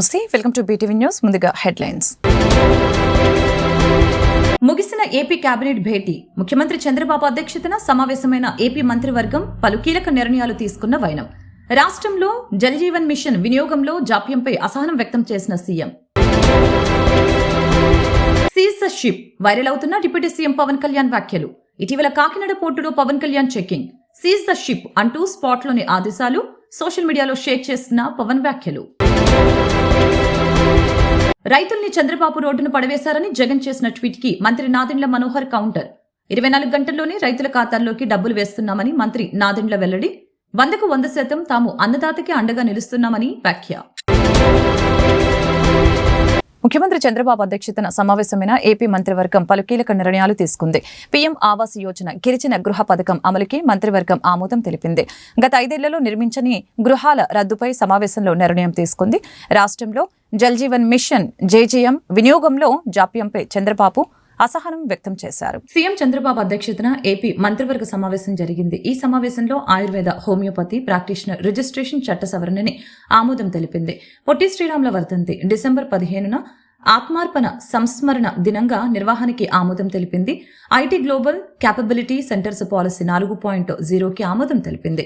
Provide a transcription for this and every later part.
నమస్తే, welcome to BTV news. ముందుగా headlines. ముగిసిన ఏపీ కేబినెట్ భేటీ. ముఖ్యమంత్రి చంద్రబాబు అధ్యక్షతన సమావేశమైన ఏపీ మంత్రివర్గం పలు కీలక నిర్ణయాలు తీసుకున్న వైనం. రాష్ట్రంలో జల్ జీవన్ మిషన్ వినియోగంలో జాప్యంపై అసహనం వ్యక్తం చేసిన CM. Seize the ship. Viral అవుతున్న డిప్యూటీ సీఎం పవన్ కళ్యాణ్ వ్యాఖ్యలు. ఇటీవల కాకినాడ పోర్టులో Pawan Kalyan checking. Seize the ship అంటూ స్పాట్లోని ఆదేశాలు. సోషల్ మీడియాలో షేర్ చేస్తున్న పవన్ వ్యాఖ్యలు. రైతుల్ని చంద్రబాబు రోడ్డును పడవేశారని జగన్ చేసిన ట్వీట్ కి మంత్రి నాదెండ్ల మనోహర్ కౌంటర్. 24 గంటల్లోనే రైతుల ఖాతాల్లోకి డబ్బులు వేస్తున్నామని మంత్రి నాదెండ్ల వెల్లడి. 100% తాము అన్నదాతకి అండగా నిలుస్తున్నామని వ్యాఖ్య. ముఖ్యమంత్రి చంద్రబాబు అధ్యక్షతన సమావేశమైన ఏపీ మంత్రివర్గం పలు కీలక నిర్ణయాలు తీసుకుంది. పీఎం ఆవాస్ యోజన గిరిజన గృహ పథకం అమలుకి మంత్రివర్గం ఆమోదం తెలిపింది. గత 5 ఏళ్లలో నిర్మించని గృహాల రద్దుపై సమావేశంలో నిర్ణయం తీసుకుంది. రాష్ట్రంలో జల్ జీవన్ మిషన్ జేజేఎం వినియోగంలో జాప్యంపై చంద్రబాబు అసహనం వ్యక్తం చేశారు. సీఎం చంద్రబాబు అధ్యక్షతన ఏపీ మంత్రివర్గ సమావేశం జరిగింది. ఈ సమావేశంలో ఆయుర్వేద హోమియోపతి ప్రాక్టీషనర్ రిజిస్ట్రేషన్ చట్ట సవరణని ఆమోదం తెలిపింది. పొట్టి శ్రీరాముల వర్ధంతి డిసెంబర్ 15న ఆత్మార్పణ సంస్మరణ దినంగా నిర్వహణకి ఆమోదం తెలిపింది. IT global capability centers policy 4.0కి ఆమోదం తెలిపింది.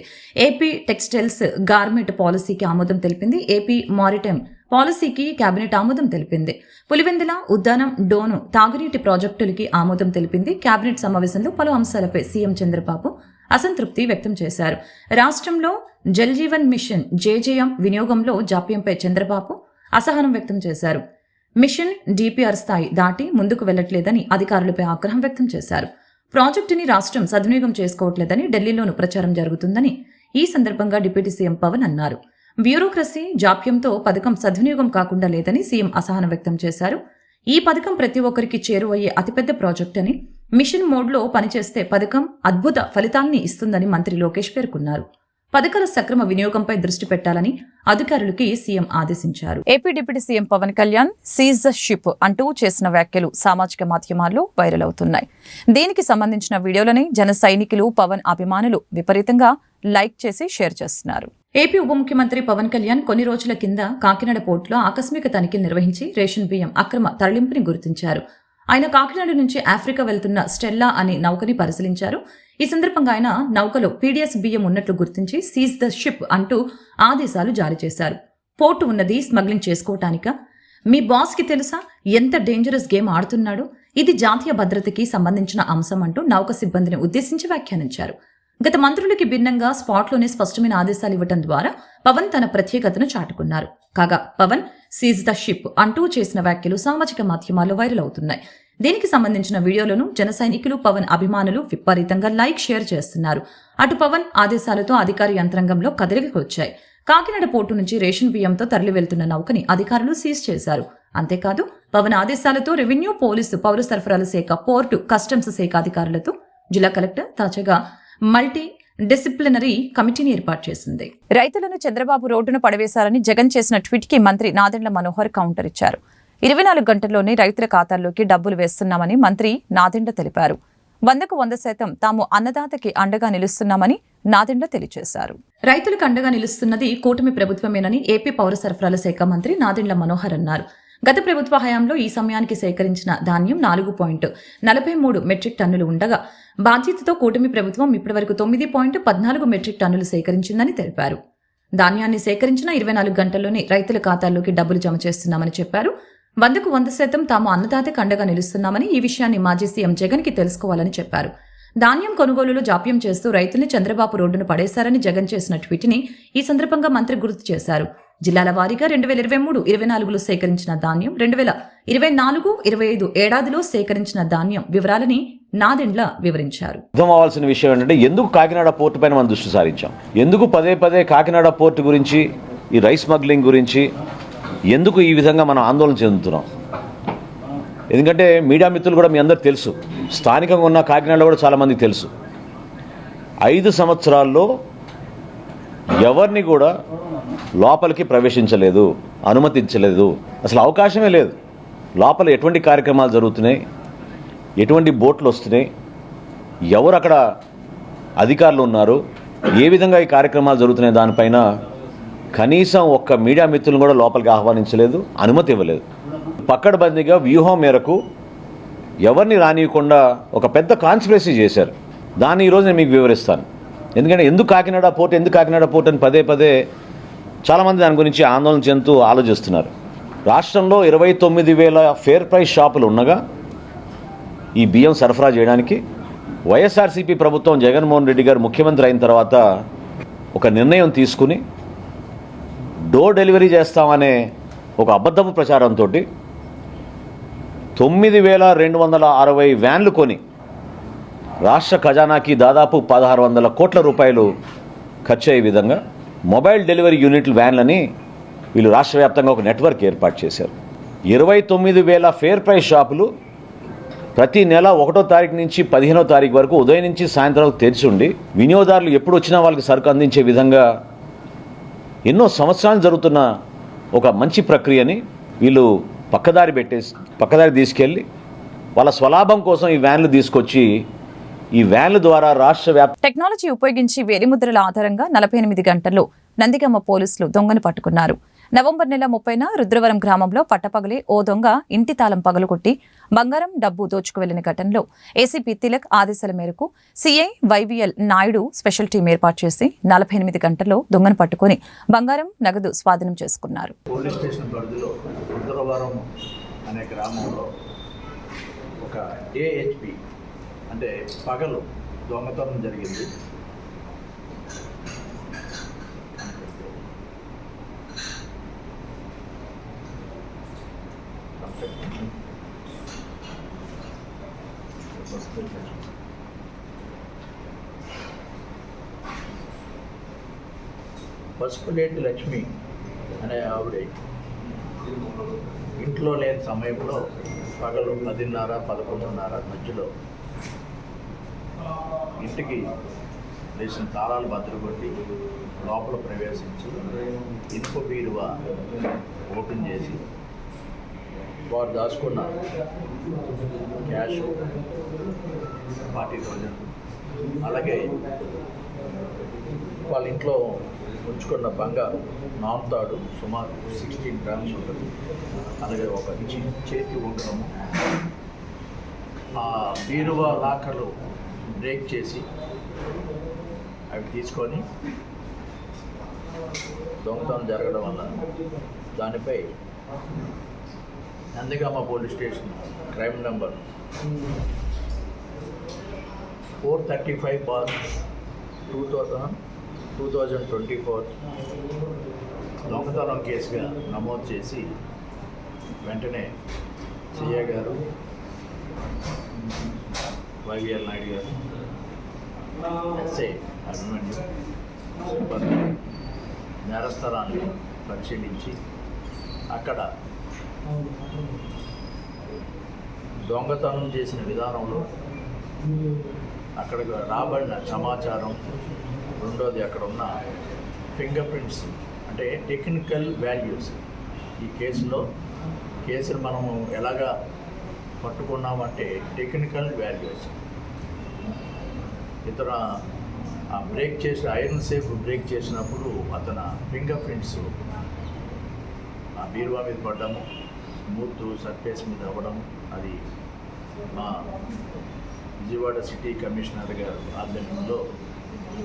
ఏపీ టెక్స్టైల్స్ గార్మెంట్ పాలసీకి ఆమోదం తెలిపింది. ఏపీ మారిటైమ్ పాలసీకి కేబినెట్ ఆమోదం తెలిపింది. పులివెందుల ఉద్దానం డోను తాగునీటి ప్రాజెక్టులకి ఆమోదం తెలిపింది. కేబినెట్ సమావేశంలో పలు అంశాలపై సీఎం చంద్రబాబు అసంతృప్తి వ్యక్తం చేశారు. రాష్ట్రంలో జల్ జీవన్ మిషన్ జేజేఎం వినియోగంలో జాప్యంపై చంద్రబాబు అసహనం వ్యక్తం చేశారు. మిషన్ డిపిఆర్ స్థాయి దాటి ముందుకు వెళ్లట్లేదని అధికారులపై ఆగ్రహం వ్యక్తం చేశారు. ప్రాజెక్టుని రాష్ట్రం సద్వినియోగం చేసుకోవట్లేదని ఢిల్లీలోనూ ప్రచారం జరుగుతుందని ఈ సందర్భంగా డిప్యూటీ సీఎం పవన్ అన్నారు. బ్యూరోక్రసీ జాప్యంతో పథకం సద్వినియోగం కాకుండా లేదని సీఎం అసహనం వ్యక్తం చేశారు. ఈ పథకం ప్రతి ఒక్కరికి చేరువయ్యే అతిపెద్ద ప్రాజెక్ట్ అని, మిషన్ మోడ్లో పనిచేస్తే పథకం అద్భుత ఫలితాల్ని ఇస్తుందని మంత్రి లోకేష్ పేర్కొన్నారు. పథకాల సక్రమ వినియోగంపై దృష్టి పెట్టాలని అధికారులకి సీఎం ఆదేశించారు. AP deputy CM Pawan Kalyan seize the ship అంటూ చేసిన వ్యాఖ్యలు సామాజిక మాధ్యమాల్లో వైరల్ అవుతున్నాయి. దీనికి సంబంధించిన వీడియోలని జన సైనికులు, పవన్ అభిమానులు విపరీతంగా లైక్ చేసి షేర్ చేస్తున్నారు. ఏపీ ఉప ముఖ్యమంత్రి పవన్ కళ్యాణ్ కొన్ని రోజుల కింద కాకినాడ పోర్టులో ఆకస్మిక తనిఖీలు నిర్వహించి రేషన్ బియ్యం అక్రమ తరలింపుని గుర్తించారు. ఆయన కాకినాడ నుంచి ఆఫ్రికా వెళ్తున్న స్టెల్లా అనే నౌకని పరిశీలించారు. ఈ సందర్భంగా ఆయన నౌకలో పీడీఎస్ బియ్యం ఉన్నట్లు గుర్తించి సీజ్ ద షిప్ అంటూ ఆదేశాలు జారీ చేశారు. పోర్టు ఉన్నది స్మగ్లింగ్ చేసుకోవటానిక? మీ బాస్ కి తెలుసా ఎంత డేంజరస్ గేమ్ ఆడుతున్నాడో? ఇది జాతీయ భద్రతకి సంబంధించిన అంశం అంటూ నౌక సిబ్బందిని ఉద్దేశించి వ్యాఖ్యానించారు. గత మంత్రులకి భిన్నంగా స్పాట్లోనే స్పష్టమైన ఆదేశాలు ఇవ్వడం ద్వారా పవన్ తన ప్రత్యేకతను చాటుకున్నారు. కాగా పవన్ సీజ్ ద షిప్ అంటూ చేసిన వ్యాఖ్యలు సామాజిక మాధ్యమాల్లో వైరల్ అవుతున్నాయి. దీనికి సంబంధించిన వీడియోలను జన సైనికులు, పవన్ అభిమానులు విపరీతంగా లైక్, షేర్ చేస్తున్నారు. అటు పవన్ ఆదేశాలతో అధికార యంత్రాంగంలో కదలికలు వచ్చాయి. కాకినాడ పోర్టు నుంచి రేషన్ బియ్యంతో తరలి వెళ్తున్న నౌకని అధికారులు సీజ్ చేశారు. అంతేకాదు పవన్ ఆదేశాలతో రెవెన్యూ, పోలీసు, పౌర సరఫరాల శాఖ, పోర్టు, కస్టమ్స్ శాఖ అధికారులతో జిల్లా కలెక్టర్ తాజాగా మల్టీ డిసిప్లినరీ కమిటీని ఏర్పాటు చేసింది. రైతులను చంద్రబాబు రోడ్డును పడవేశారని జగన్ చేసిన ట్వీట్ కి మంత్రి నాదెండ్ల మనోహర్ కౌంటర్ ఇచ్చారు. 24 గంటల్లోనే రైతుల ఖాతాల్లోకి డబ్బులు వేస్తున్నామని మంత్రి నాదెండ్ల తెలిపారు. 100% తాము అన్నదాతకి అండగా నిలుస్తున్నామని నాదెండ్ల తెలియజేశారు. రైతులకు అండగా నిలుస్తున్నది కూటమి ప్రభుత్వమేనని ఏపీ పౌర సరఫరాల శాఖ మంత్రి నాదెండ్ల మనోహర్ అన్నారు. గత ప్రభుత్వ హయాంలో ఈ సమయానికి సేకరించిన ధాన్యం 4.43 మెట్రిక్ టన్నులు ఉండగా బాధ్యతతో కూటమి ప్రభుత్వం ఇప్పటివరకు 9.14 మెట్రిక్ టన్నులు సేకరించిందని తెలిపారు. ధాన్యాన్ని సేకరించిన 24 గంటల్లోనే రైతుల ఖాతాల్లోకి డబ్బులు జమ చేస్తున్నామని చెప్పారు. 100% తాము అన్నదాతకు అండగా నిలుస్తున్నామని, ఈ విషయాన్ని మాజీ సీఎం జగన్ కి తెలుసుకోవాలని చెప్పారు. ధాన్యం కొనుగోలులో జాప్యం చేస్తూ రైతుల్ని చంద్రబాబు రోడ్డును పడేశారని జగన్ చేసిన ట్వీట్ని ఈ సందర్భంగా మంత్రి గుర్తు చేశారు. జిల్లాల వారీగా 2023-24లో సేకరించిన ధాన్యం, 2024-25 ఏడాదిలో సేకరించిన ధాన్యం వివరాలని నాదెండ్ల వివరించారు. అర్థం అవ్వాల్సిన విషయం ఏంటంటే, ఎందుకు కాకినాడ పోర్టు పైన మనం దృష్టి సారించాం, ఎందుకు పదే కాకినాడ పోర్టు గురించి, ఈ రైస్ స్మగ్లింగ్ గురించి ఎందుకు ఈ విధంగా మనం ఆందోళన చెందుతున్నాం? ఎందుకంటే మీడియా మిత్రులు కూడా మీ అందరూ తెలుసు, స్థానికంగా ఉన్న కాకినాడలో కూడా చాలామందికి తెలుసు. 5 సంవత్సరాల్లో ఎవరిని కూడా లోపలికి ప్రవేశించలేదు, అనుమతించలేదు, అసలు అవకాశమే లేదు. లోపల ఎటువంటి కార్యక్రమాలు జరుగుతున్నాయి, ఎటువంటి బోట్లు వస్తున్నాయి, ఎవరు అక్కడ అధికారులు ఉన్నారు, ఏ విధంగా ఈ కార్యక్రమాలు జరుగుతున్నాయి దానిపైన కనీసం ఒక్క మీడియా మిత్రులను కూడా లోపలికి ఆహ్వానించలేదు, అనుమతి ఇవ్వలేదు. పక్కడబందీగా వ్యూహం మేరకు ఎవరిని రానియకుండా ఒక పెద్ద కాన్స్పిరసీ చేశారు. దాన్ని ఈరోజు నేను మీకు వివరిస్తాను. ఎందుకంటే ఎందుకు కాకినాడ పోర్ట్ అని పదే పదే చాలామంది దాని గురించి ఆందోళన చెందుతూ ఆలోచిస్తున్నారు. రాష్ట్రంలో 29,000 ఫేర్ ప్రైస్ షాపులు ఉండగా ఈ బియ్యం సరఫరా చేయడానికి వైఎస్ఆర్సీపీ ప్రభుత్వం జగన్మోహన్ రెడ్డి గారు ముఖ్యమంత్రి అయిన తర్వాత ఒక నిర్ణయం తీసుకుని డోర్ డెలివరీ చేస్తామనే ఒక అబద్ధపు ప్రచారంతో 9,260 వ్యాన్లు కొని రాష్ట్ర ఖజానాకి దాదాపు 1,600 కోట్ల రూపాయలు ఖర్చు అయ్యే విధంగా మొబైల్ డెలివరీ యూనిట్ల వ్యాన్లని వీళ్ళు రాష్ట్ర వ్యాప్తంగా ఒక నెట్వర్క్ ఏర్పాటు చేశారు. 29,000 ఫేర్ ప్రైస్ షాపులు ప్రతి నెల 1వ తారీఖు నుంచి 15వ తారీఖు వరకు ఉదయం నుంచి సాయంత్రం తెరిచి ఉండి వినియోగదారులు ఎప్పుడు వచ్చినా వాళ్ళకి సరుకు అందించే విధంగా ఎన్నో సంవత్సరాలు జరుగుతున్న ఒక మంచి ప్రక్రియని వీళ్ళు పక్కదారి తీసుకెళ్ళి వాళ్ళ స్వలాభం కోసం ఈ వ్యాన్లు తీసుకొచ్చి ఈ వ్యాన్ల ద్వారా రాష్ట్ర టెక్నాలజీ ఉపయోగించి వేలిముద్రల ఆధారంగా 48 గంటల్లో నందిగామ పోలీసులు దొంగను పట్టుకున్నారు. నవంబర్ నెల 30న రుద్రవరం గ్రామంలో పట్టపగలే ఓ దొంగ ఇంటి తాళం పగలగొట్టి బంగారం, డబ్బు దోచుకు వెళ్లిన ఘటనలో ఏసీపీ తిలక్ ఆదేశాల మేరకు సీఐ వైవీఎల్ నాయుడు స్పెషల్ టీం ఏర్పాటు చేసి 48 గంటల్లో దొంగను పట్టుకుని బంగారం, నగదు స్వాధీనం చేసుకున్నారు. పోలీస్ స్టేషన్ పరిధిలో రుద్రవరం అనే గ్రామంలో ఒక ఏహెచ్పి అంటే పగలు దొంగతనం జరిగింది. పసుపులేటి లక్ష్మి అనే ఆవిడ ఇంట్లో లేని సమయంలో పగలు 10:30, 11:30 మధ్యలో ఇంటికి వేసిన తాళాలు బద్దలుకొట్టి లోపల ప్రవేశించి ఇనుప బీరువా ఓపెన్ చేసి వారు దాచుకున్న క్యాష్ 40,000, అలాగే వాళ్ళ ఇంట్లో ఉంచుకున్న బంగారు నాంతాడు సుమారు 16 గ్రామ్స్ ఉంటుంది, అలాగే ఒక చేతి ఉంగరము, ఆ బీరువా లాకర్లు బ్రేక్ చేసి అవి తీసుకొని దొంగతనం జరగడం వల్ల దానిపై Nandigama police station crime number 435/2024 దొంగతనం కేసుగా నమోదు చేసి వెంటనే సిఐ గారు, వైవిఎల్ నాయుడు గారు, ఎస్ఐ అభిమన్యు సిబ్బంది నేరస్థలాన్ని పరిశీలించి అక్కడ దొంగతనం చేసిన విధానంలో అక్కడికి రాబడిన సమాచారం, రెండోది అక్కడ ఉన్న ఫింగర్ ప్రింట్స్ అంటే టెక్నికల్ వాల్యూస్. ఈ కేసును మనము ఎలాగా పట్టుకున్నామంటే టెక్నికల్ వాల్యూస్. ఇతర బ్రేక్ చేసిన ఐరన్ సేఫ్ బ్రేక్ చేసినప్పుడు అతని ఫింగర్ ప్రింట్స్ ఆ బీరువా మీద పడ్డము, స్మూత్ సర్ఫేస్ మీద అవ్వడం, అది మా విజయవాడ సిటీ కమిషనర్ గారు ఆధ్వర్యంలో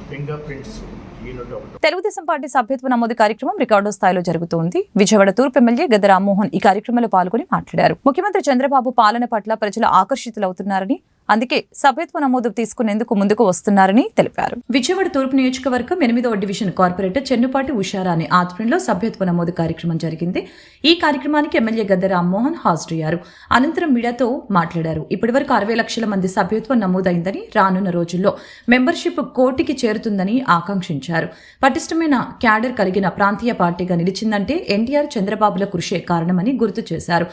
ఫింగర్ ప్రింట్స్ యూనిట్ ఒకటి. తెలుగుదేశం పార్టీ సభ్యత్వ నమోదు కార్యక్రమం రికార్డు స్థాయిలో జరుగుతోంది. విజయవాడ తూర్పు ఎమ్మెల్యే గద్ద రామ్మోహన్ ఈ కార్యక్రమంలో పాల్గొని మాట్లాడారు. ముఖ్యమంత్రి చంద్రబాబు పాలన పట్ల ప్రజలు ఆకర్షితులవుతున్నారని, అందుకే సభ్యత్వ నమోదు తీసుకునేందుకు ముందుకు వస్తున్నారని తెలిపారు. విజయవాడ తూర్పు నియోజకవర్గం 8వ డివిజన్ కార్పొరేటర్ చెన్నుపాటి ఉషారాణి ఆధ్వర్యంలో సభ్యత్వ నమోదు కార్యక్రమం జరిగింది. ఈ కార్యక్రమానికి ఎమ్మెల్యే గద్ద రామ్మోహన్ హాజరయ్యారు. అనంతరం మీడియాతో మాట్లాడారు. ఇప్పటివరకు 60 లక్షల మంది సభ్యత్వం నమోదైందని, రానున్న రోజుల్లో మెంబర్షిప్ 1 కోటికి చేరుతుందని ఆకాంక్షించారు. పటిష్టమైన క్యాడర్ కలిగిన ప్రాంతీయ పార్టీగా నిలిచిందంటే ఎన్టీఆర్, చంద్రబాబుల కృషే కారణమని గుర్తు చేశారు.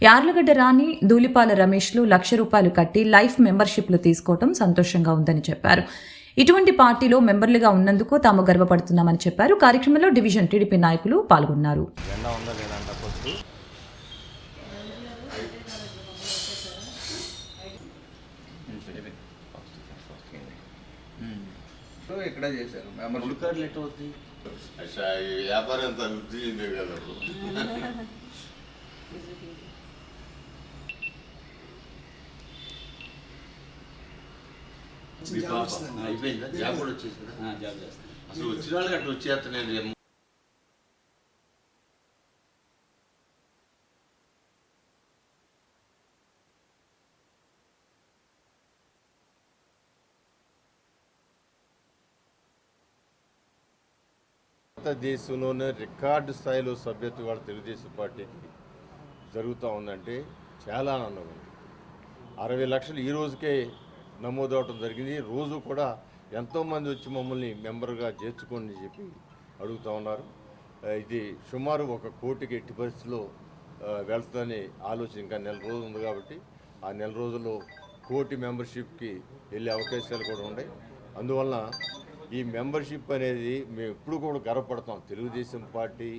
యార్లగడ్డ రాణి, ధూళిపాల రమేష్లు ₹1,00,000 కట్టి లైఫ్ మెంబర్షిప్లు తీసుకోవడం సంతోషంగా ఉందని చెప్పారు. ఇటువంటి పార్టీలో మెంబర్లుగా ఉన్నందుకు తాము గర్వపడుతున్నామని చెప్పారు. కార్యక్రమంలో డివిజన్ టీడీపీ నాయకులు పాల్గొన్నారు. ఇక్కడ చేశారు మెంబర్షిప్ కార్డులు ఎట్లా అవుతుంది? ఈ వ్యాపారం అంత వృద్ధి చెందేది కదా మీ పాప అయిపోయిందా? జాబ్ కూడా వచ్చేసిందా? జాబ్ చేస్తాను. అసలు వచ్చిన వాళ్ళకి అట్లా వచ్చేస్తలేదు. భారతదేశంలోనే రికార్డు స్థాయిలో సభ్యత్వం వాళ్ళ తెలుగుదేశం పార్టీకి జరుగుతూ ఉందంటే చాలా ఆనందంగా ఉంది. 60 లక్షలు ఈ రోజుకే నమోదవటం జరిగింది. రోజు కూడా ఎంతోమంది వచ్చి మమ్మల్ని మెంబర్గా చేర్చుకోండి చెప్పి అడుగుతూ ఉన్నారు. ఇది సుమారు 1 కోటికి ఎట్టి పరిస్థితిలో వెళ్తుందనే ఆలోచన ఇంకా నెల రోజులు ఉంది కాబట్టి ఆ నెల రోజుల్లో 1 కోటి మెంబర్షిప్కి వెళ్ళే అవకాశాలు కూడా ఉన్నాయి. అందువలన ఈ మెంబర్షిప్ అనేది మేము ఎప్పుడు కూడా గర్వపడతాం. తెలుగుదేశం పార్టీ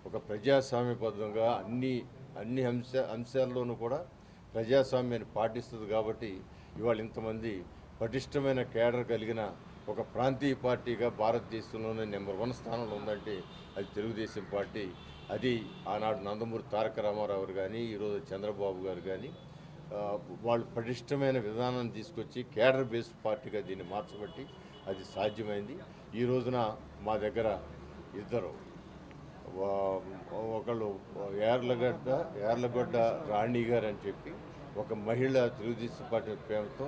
ఒక ప్రజాస్వామ్యబద్ధంగా అన్ని అంశాల్లోనూ కూడా ప్రజాస్వామ్యాన్ని పాటిస్తుంది కాబట్టి ఇవాళ ఇంతమంది పటిష్టమైన కేడర్ కలిగిన ఒక ప్రాంతీయ పార్టీగా భారతదేశంలోనే నెంబర్ 1 స్థానంలో ఉందంటే అది తెలుగుదేశం పార్టీ. అది ఆనాడు నందమూరి తారక రామారావు గారు కానీ ఈరోజు చంద్రబాబు గారు కానీ వాళ్ళు పటిష్టమైన విధానాన్ని తీసుకొచ్చి కేడర్ బేస్డ్ పార్టీగా దీన్ని మార్చబట్టి అది సాధ్యమైంది. ఈ రోజున మా దగ్గర ఇద్దరు, ఒకళ్ళు యార్లగొడ్డ రాణి గారు అని చెప్పి ఒక మహిళ తెలుగుదేశం పార్టీ పేరుతో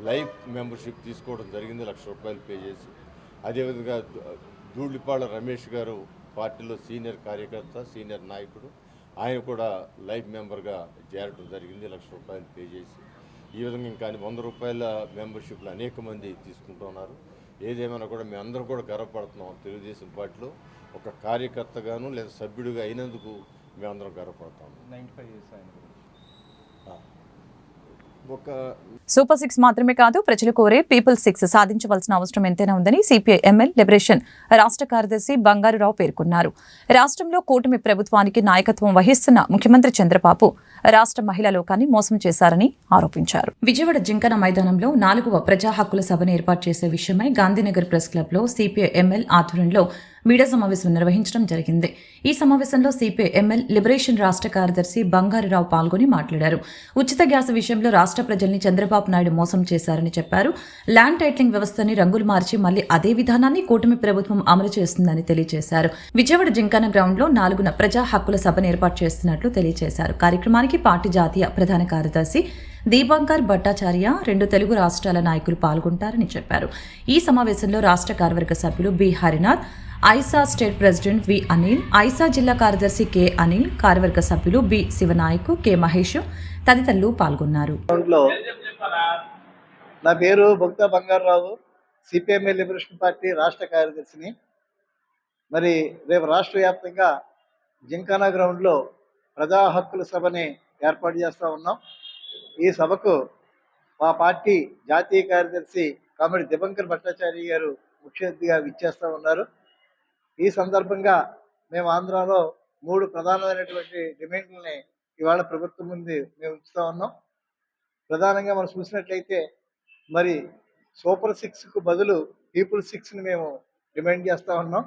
లైఫ్ మెంబర్షిప్ తీసుకోవడం జరిగింది, ₹1,00,000 పే చేసి. అదేవిధంగా ధూళిపాళ రమేష్ గారు పార్టీలో సీనియర్ కార్యకర్త, సీనియర్ నాయకుడు, ఆయన కూడా లైఫ్ మెంబర్గా చేరడం జరిగింది, ₹1,00,000 పే చేసి. ఈ విధంగా ఇంకా ₹100 మెంబర్షిప్లు అనేక మంది తీసుకుంటున్నారు. ఏదేమైనా కూడా మేమందరం కూడా గర్వపడుతున్నాం. తెలుగుదేశం పార్టీలో ఒక కార్యకర్తగాను లేదా సభ్యుడిగా అయినందుకు మేమందరం గర్వపడతాం. 95 years ఆయన గురించి. ఒక సూపర్ 6 మాత్రమే కాదు, ప్రజలు కోరే పీపుల్ 6 సాధించవలసిన అవసరం ఎంతైనా ఉందని సిపిఐ ఎంఎల్ లిబరేషన్ రాష్ట్ర కార్యదర్శి బంగారురావు పేర్కొన్నారు. రాష్ట్రంలో కూటమి ప్రభుత్వానికి నాయకత్వం వహిస్తున్న ముఖ్యమంత్రి చంద్రబాబు రాష్ట్ర మహిళా లోకాన్ని మోసం చేశారని ఆరోపించారు. విజయవాడ జింకన మైదానంలో 4వ ప్రజా హక్కుల సభను ఏర్పాటు చేసే విషయమై గాంధీనగర్ ప్రెస్ క్లబ్లో సిపిఐ ఎంఎల్ ఆధ్వర్యంలో మీడియా సమావేశం నిర్వహించడం జరిగింది. ఈ సమావేశంలో సిపిఐ ఎంఎల్ లిబరేషన్ రాష్ట్ర కార్యదర్శి బంగారురావు పాల్గొని మాట్లాడారు. ఉచిత గ్యాస్ విషయంలో రాష్ట్ర ప్రజల్ని చంద్రబాబు నాయుడు మోసం చేశారని చెప్పారు. ల్యాండ్ టైటిలింగ్ వ్యవస్థని రంగులు మార్చి మళ్లీ అదే విధానాన్ని కూటమి ప్రభుత్వం అమలు చేస్తుందని తెలియజేశారు. విజయవాడ జింకానా గ్రౌండ్ లో 4వ ప్రజా హక్కుల సభను ఏర్పాటు చేస్తున్నట్లు తెలియజేశారు. కార్యక్రమానికి పార్టీ జాతీయ ప్రధాన కార్యదర్శి దీపాంకర్ భట్టాచార్య, 2 తెలుగు రాష్ట్రాల నాయకులు పాల్గొంటారని చెప్పారు. ఈ సమావేశంలో రాష్ట్ర కార్యవర్గ సభ్యులు B Harinath, AISA state president V Anil, AISA జిల్లా కార్యదర్శి కె అనిల్, కార్యవర్గ సభ్యులు బి శివనాయక్, కె మహేష్ తదితరులు పాల్గొన్నారు. నా పేరు బొక్తా బంగారురావు, సిపిఎంఏ లిబరేషన్ పార్టీ రాష్ట్ర కార్యదర్శిని. మరి రేపు రాష్ట్ర వ్యాప్తంగా జింకానా గ్రౌండ్లో ప్రజా హక్కుల సభని ఏర్పాటు చేస్తూ ఉన్నాం. ఈ సభకు మా పార్టీ జాతీయ కార్యదర్శి కామెడి దీపాంకర్ భట్టాచార్య గారు ముఖ్య అతిథిగా విచ్చేస్తూ ఉన్నారు. ఈ సందర్భంగా మేము ఆంధ్రాలో 3 ప్రధానమైనటువంటి డిమాండ్లని ఇవాళ ప్రభుత్వం ముందు మేము ఉంచుతూ ఉన్నాం. ప్రధానంగా మనం చూసినట్లయితే మరి సూపర్ 6కు బదులు పీపుల్ 6ని మేము డిమాండ్ చేస్తూ ఉన్నాం.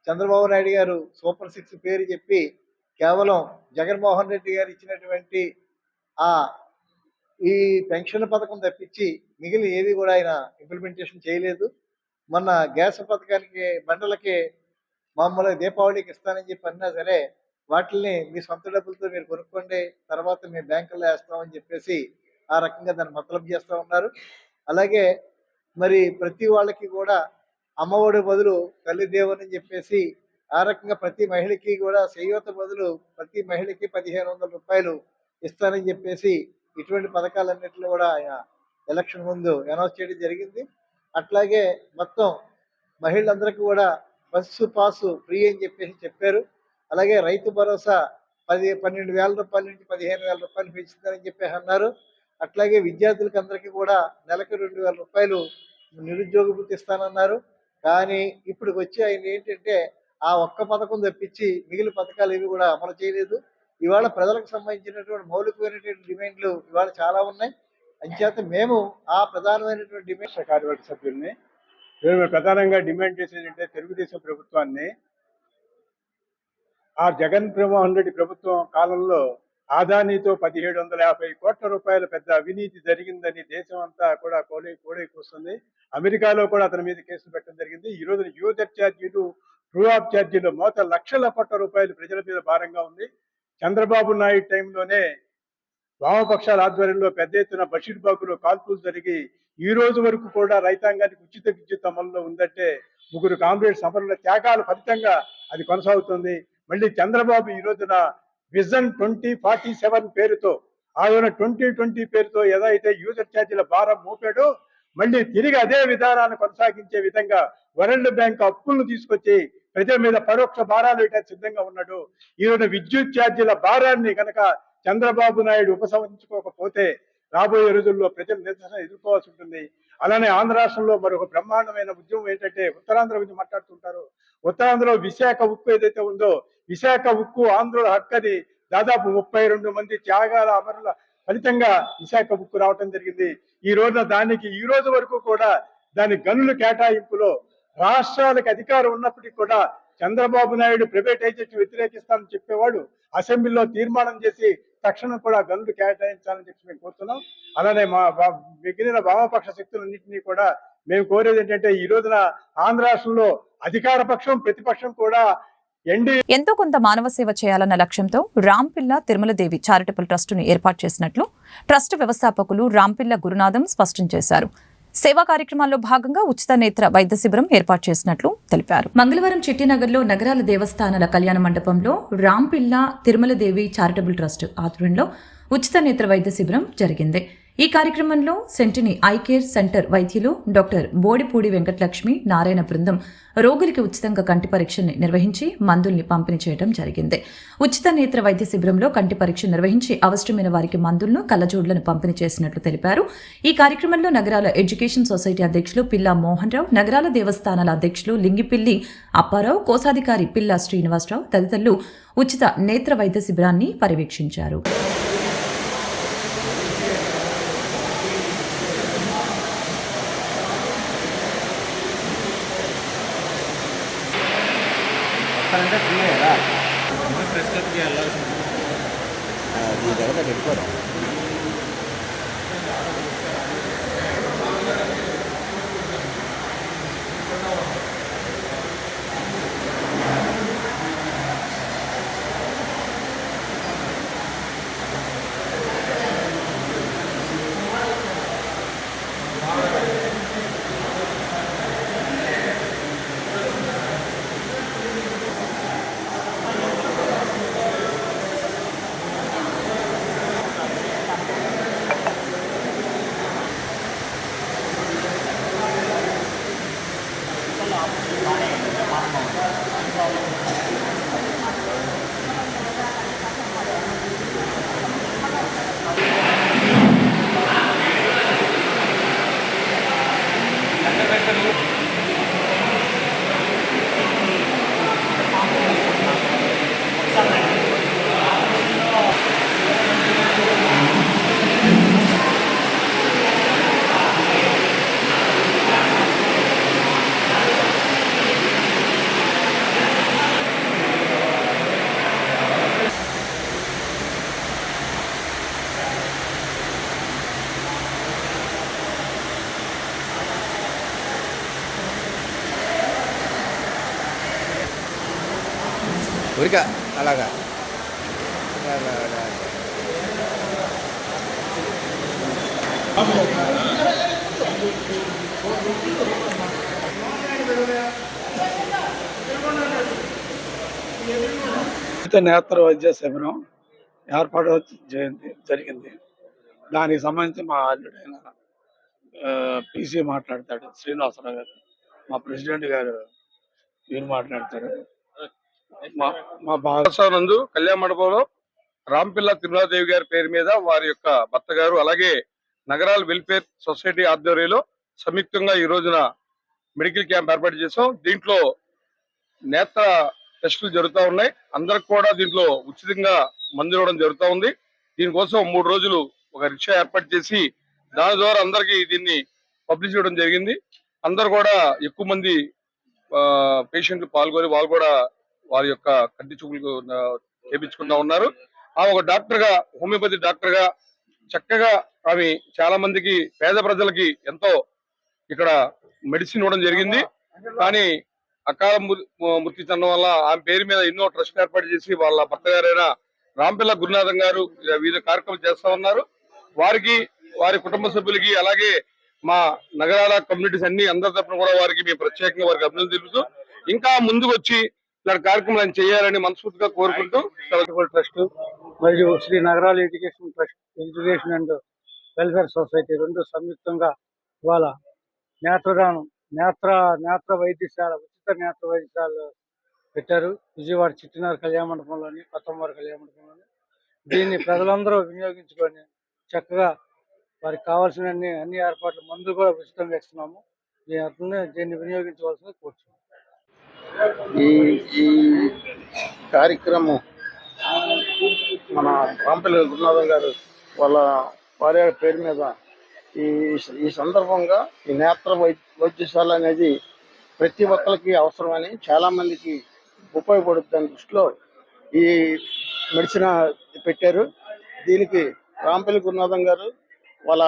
చంద్రబాబు నాయుడు గారు సూపర్ 6 పేరు చెప్పి కేవలం జగన్మోహన్ రెడ్డి గారు ఇచ్చినటువంటి ఈ పెన్షన్ పథకం తప్పించి మిగిలిన ఏది కూడా ఆయన ఇంప్లిమెంటేషన్ చేయలేదు. మొన్న గ్యాస్ పథకానికి బండలకి మామూలుగా దీపావళికి ఇస్తానని చెప్పి అన్నా సరే వాటిని మీ సొంత డబ్బులతో మీరు కొనుక్కోండి, తర్వాత మీ బ్యాంకుల్లో వేస్తామని చెప్పేసి ఆ రకంగా దాన్ని మతలబు చేస్తూ ఉన్నారు. అలాగే మరి ప్రతి వాళ్ళకి కూడా అమ్మఒడి బదులు తల్లి దేవుని చెప్పేసి ఆ రకంగా ప్రతి మహిళకి కూడా చేయూత బదులు ప్రతి మహిళకి ₹1,500 ఇస్తానని చెప్పేసి ఇటువంటి పథకాలన్నింటిలో కూడా ఆయన ఎలక్షన్ ముందు అనౌన్స్ చేయడం జరిగింది. అట్లాగే మొత్తం మహిళలందరికీ కూడా బస్సు పాసు ఫ్రీ అని చెప్పేసి చెప్పారు. అలాగే రైతు భరోసా ₹12,000 నుంచి ₹15,000 పెంచుతారని చెప్పేసి అన్నారు. అట్లాగే విద్యార్థులకి అందరికీ కూడా నెలకు ₹2,000 నిరుద్యోగ వృత్తి ఇస్తానన్నారు. కానీ ఇప్పుడు వచ్చి ఆయన ఏంటంటే ఆ ఒక్క పథకం తప్పించి మిగిలిన పథకాలు ఏవి కూడా అమలు చేయలేదు. ఇవాళ ప్రజలకు సంబంధించినటువంటి మౌలికమైనటువంటి డిమాండ్లు ఇవాళ చాలా ఉన్నాయి. అంచేత మేము ఆ ప్రధానమైనటువంటి డిమాండ్ కార్యవర్గ సభ్యుల్ని మేము ప్రధానంగా డిమాండ్ చేసేది అంటే తెలుగుదేశం ప్రభుత్వాన్ని ఆ జగన్మోహన్ రెడ్డి ప్రభుత్వం కాలంలో ఆదానీతో 1750 కోట్ల రూపాయల పెద్ద అవినీతి జరిగిందని దేశం అంతా కూడా కోడైకొస్తుంది. అమెరికాలో కూడా అతని మీద కేసులు పెట్టడం జరిగింది. ఈ రోజు యూజర్ ఛార్జీలు, ట్రూ ఆఫ్ ఛార్జీలు మోత లక్షల కోట్ల రూపాయలు ప్రజల మీద భారంగా ఉంది. చంద్రబాబు నాయుడు టైంలోనే వామపక్షాల ఆధ్వర్యంలో పెద్ద ఎత్తున బషీర్బాగులో కాల్పులు జరిగి ఈ రోజు వరకు కూడా రైతాంగానికి ఉచిత విద్యుత్ అమల్లో ఉందంటే ముగ్గురు కామ్రేడ్స్ అమరుల త్యాగాల ఫలితంగా అది కొనసాగుతుంది. మళ్ళీ చంద్రబాబు ఈ రోజున విజన్ 2047 పేరుతో ఆ 2020 పేరుతో ఏదైతే యూజర్ ఛార్జీల భారం మోపాడో మళ్ళీ తిరిగి అదే విధానాన్ని కొనసాగించే విధంగా వరల్డ్ బ్యాంక్ అప్పులను తీసుకొచ్చి ప్రజల మీద పరోక్ష భారాలు వేయడానికి సిద్ధంగా ఉన్నాడు. ఈ రోజు విద్యుత్ ఛార్జీల భారాన్ని కనుక చంద్రబాబు నాయుడు ఉపసంహరించుకోకపోతే రాబోయే రోజుల్లో ప్రజలు నిరసన ఎదుర్కోవాల్సి ఉంటుంది. అలానే ఆంధ్ర రాష్ట్రంలో మరొక బ్రహ్మాండమైన ఉద్యమం ఏంటంటే ఉత్తరాంధ్ర గురించి మాట్లాడుతుంటారు. ఉత్తరాంధ్రలో విశాఖ ఉక్కు ఏదైతే ఉందో విశాఖ ఉక్కు ఆంధ్రుల హక్కని దాదాపు 32 మంది త్యాగాల అమరుల ఫలితంగా విశాఖ ఉక్కు రావటం జరిగింది. ఈ రోజున దానికి ఈ రోజు వరకు కూడా దాని గనుల కేటాయింపులో రాష్ట్రాలకు అధికారం ఉన్నప్పటికీ కూడా చంద్రబాబు నాయుడు ప్రైవేటైజేషన్ వ్యతిరేకిస్తానని చెప్పేవాడు అసెంబ్లీలో తీర్మానం చేసి తక్షణం కూడా గనులు కేటాయించాలని చెప్పి మేము కోరుతున్నాం. అలానే మిగిలిన వామపక్ష శక్తులన్నింటినీ కూడా మేము కోరేది ఏంటంటే ఈ రోజున ఆంధ్ర రాష్ట్రంలో అధికార పక్షం ప్రతిపక్షం కూడా ఎంతో కొంత మానవ సేవ చేయాలన్న లక్ష్యంతో రాంపిల్ల తిరుమలదేవి చారిటబుల్ ట్రస్టును ఏర్పాటు చేసినట్లు ట్రస్ట్ వ్యవస్థాపకులు రాంపిల్ల గురునాథం స్పష్టం చేశారు. సేవా కార్యక్రమాల్లో భాగంగా ఉచిత నేత్ర వైద్య శిబిరం ఏర్పాటు చేసినట్లు తెలిపారు. మంగళవారం చిట్టినగర్లో నగరాల దేవస్థానాల కళ్యాణ మండపంలో రాంపిల్ల తిరుమలదేవి చారిటబుల్ ట్రస్ట్ ఆధ్వర్యంలో ఉచిత నేత్ర వైద్య శిబిరం జరిగింది. ఈ కార్యక్రమంలో సెంటినీ ఐ కేర్ సెంటర్ వైద్యులు డాక్టర్ బోడిపూడి వెంకటలక్ష్మి నారాయణ బృందం రోగులకి ఉచితంగా కంటి పరీక్షని నిర్వహించి మందుల్ని పంపిణీ చేయడం జరిగింది. ఉచిత నేత్ర వైద్య శిబిరంలో కంటి పరీక్ష నిర్వహించి అవసరమైన వారికి మందులను కళ్ళజోడ్లను పంపిణీ చేసినట్లు తెలిపారు. ఈ కార్యక్రమంలో నగరాల ఎడ్యుకేషన్ సొసైటీ అధ్యక్షులు పిల్లా మోహన్ రావు, నగరాల దేవస్థానాల అధ్యక్షులు లింగిపిల్లి అప్పారావు, కోశాధికారి పిల్లా శ్రీనివాసరావు తదితరులు ఉచిత నేత్ర వైద్య శిబిరాన్ని పర్యవేక్షించారు. ఊరిక అలాగా నేత్ర వైద్య శిబిరం ఏర్పాటు జరిగింది. దానికి సంబంధించి మా అల్లుడైన పీసీ మాట్లాడతాడు, శ్రీనివాసరావు గారు, మా ప్రెసిడెంట్ గారు వీరు మాట్లాడతారు. మా నందు కళ్యాణ మండపంలో రాంపిల్ల తిరుమలాదేవి గారి పేరు మీద వారి యొక్క భర్త గారు అలాగే నగరాల వెల్ఫేర్ సొసైటీ ఆధ్వర్యంలో సంయుక్తంగా ఈ రోజున మెడికల్ క్యాంప్ ఏర్పాటు చేసాం. దీంట్లో నేత్ర టెస్టులు జరుగుతూ ఉన్నాయి. అందరికి కూడా దీంట్లో ఉచితంగా మందులు ఇవ్వడం జరుగుతూ ఉంది. దీనికోసం 3 రోజులు ఒక రిక్షా ఏర్పాటు చేసి దాని ద్వారా అందరికీ దీన్ని పబ్లిష్ చేయడం జరిగింది. అందరు కూడా ఎక్కువ మంది పేషెంట్లు పాల్గొని వాళ్ళు కూడా వారి యొక్క కంటి చూపులకు చేపించుకుంటా ఉన్నారు. ఆమె ఒక డాక్టర్ గా, హోమియోపతి డాక్టర్ గా చక్కగా ఆమె చాలా మందికి, పేద ప్రజలకి ఎంతో ఇక్కడ మెడిసిన్ ఇవ్వడం జరిగింది. కానీ అకాల మృతి చెందడం వల్ల ఆమె పేరు మీద ఎన్నో ట్రస్ట్ ఏర్పాటు చేసి వాళ్ళ భర్త గారైన రాంపిల్ల గురునాథం గారు వివిధ కార్యక్రమాలు చేస్తా ఉన్నారు. వారికి, వారి కుటుంబ సభ్యులకి, అలాగే మా నగరాల కమ్యూనిటీస్ అన్ని అందరి తరఫున కూడా వారికి మేము ప్రత్యేకంగా వారికి అభినందన తెలుపుతూ ఇంకా ముందుకు వచ్చి ఇలాంటి కార్యక్రమాలు చేయాలని మనస్ఫూర్తిగా కోరుకుంటూ ట్రస్ట్ మరియు శ్రీ నగరాల education trust, education and welfare society రెండు సంయుక్తంగా ఇవాళ నేత్రదానం, నేత్ర వైద్యశాల, ఉచిత నేత్ర వైద్యశాల పెట్టారు. విజయవాడ చిట్టినార్ కళ్యాణ మండపంలోని, కొత్తవారి కళ్యాణ మండపంలోని. దీన్ని ప్రజలందరూ వినియోగించుకొని చక్కగా వారికి కావాల్సిన అన్ని ఏర్పాట్లు, మందులు కూడా ఉచితంగా ఇస్తున్నాము. దీన్ని వినియోగించవలసింది కోరుతున్నాము. ఈ కార్యక్రమం మన రాంపల్లి గురునాథం గారు వాళ్ళ భార్య పేరు మీద ఈ సందర్భంగా ఈ నేత్ర వైద్యశాల అనేది ప్రతి ఒక్కరికి అవసరమని, చాలా మందికి ఉపయోగపడుతుందని దృష్టిలో ఈ మెడిసిన్ పెట్టారు. దీనికి రాంపల్లి గురునాథం గారు వాళ్ళ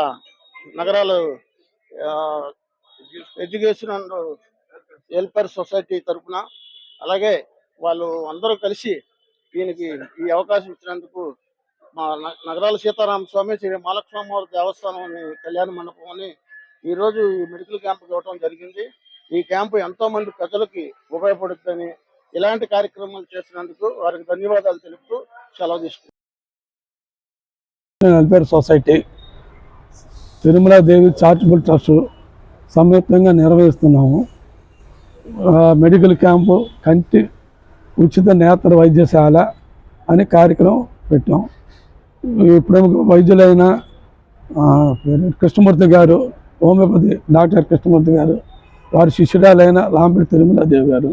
నగరాల ఎడ్యుకేషన్ అండ్ వెల్ఫేర్ సొసైటీ తరఫున, అలాగే వాళ్ళు అందరూ కలిసి దీనికి ఈ అవకాశం ఇచ్చినందుకు మా నగరాల సీతారామ స్వామి, శ్రీ మహాలక్ష్మమ్మవారి దేవస్థానం అని, కళ్యాణ మండపం అని ఈరోజు ఈ మెడికల్ క్యాంప్ ఇవ్వడం జరిగింది. ఈ క్యాంపు ఎంతో మంది ప్రజలకి ఉపయోగపడుతుందని, ఇలాంటి కార్యక్రమాలు చేసినందుకు వారికి ధన్యవాదాలు తెలుపుతూ సెలవు తీసుకుంటాం. Welfare society, Tirumaladevi charitable trust సంయుక్తంగా నిర్వహిస్తున్నాము. మెడికల్ క్యాంపు, కంటి ఉచిత నేత్ర వైద్యశాల అనే కార్యక్రమం పెట్టాం. ప్రముఖ వైద్యులైన కృష్ణమూర్తి గారు, హోమియోపతి డాక్టర్ కృష్ణమూర్తి గారు, వారి శిష్యురాలైన రాంపల్లి తిరుమలాదేవి గారు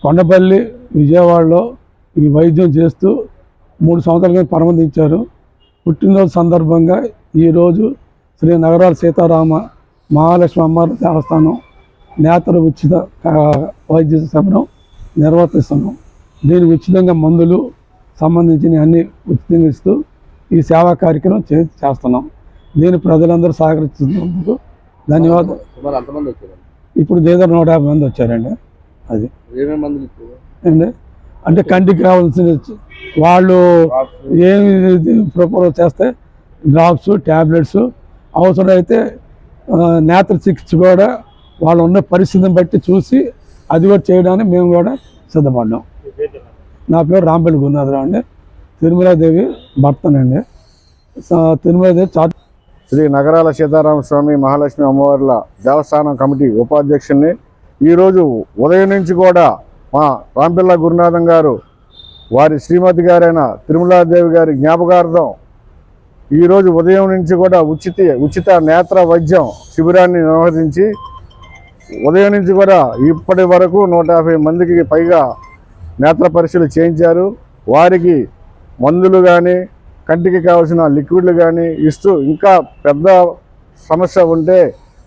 కొండపల్లి, విజయవాడలో ఈ వైద్యం చేస్తూ 3 సంవత్సరాలుగా పరమదించారు. పుట్టినరోజు సందర్భంగా ఈరోజు శ్రీ నగరాల సీతారామ మహాలక్ష్మి అమ్మవారి దేవస్థానం నేత్ర ఉచిత వైద్య శిబిరం నిర్వర్తిస్తున్నాం. దీనికి ఉచితంగా మందులు సంబంధించిన అన్ని ఉచితంగా ఇస్తూ ఈ సేవా కార్యక్రమం చేస్తున్నాం. దీని ప్రజలందరూ సహకరిస్తున్నందుకు ధన్యవాదాలు. ఇప్పుడు దగ్గర 150 మంది వచ్చారండి. అది అండి, అంటే కంటికి కావాల్సిన వాళ్ళు ఏమి ప్రపోజ్ చేస్తే డ్రాప్స్, ట్యాబ్లెట్స్, అవసరమైతే నేత్ర చికిత్స కూడా వాళ్ళు ఉన్న పరిస్థితిని బట్టి చూసి అది కూడా చేయడానికి మేము కూడా సిద్ధపడ్డాం. నా పేరు రాంపల్లి గురునాథరావు అండి, తిరుమలాదేవి భర్తనండి. తిరుమలాదేవి శ్రీ నగరాల సీతారామ స్వామి మహాలక్ష్మి అమ్మవార్ల దేవస్థానం కమిటీ ఉపాధ్యక్షుడిని. ఈరోజు ఉదయం నుంచి కూడా మా రాంపిల్ల గురునాథం గారు వారి శ్రీమతి గారైన తిరుమలాదేవి గారి జ్ఞాపకార్థం ఈరోజు ఉదయం నుంచి కూడా ఉచిత నేత్ర వైద్యం శిబిరాన్ని నిర్వహించి ఉదయం నుంచి కూడా ఇప్పటి వరకు 150 మందికి పైగా నేత్ర పరీక్షలు చేయించారు. వారికి మందులు కానీ, కంటికి కావాల్సిన లిక్విడ్లు కానీ ఇస్తూ, ఇంకా పెద్ద సమస్య ఉంటే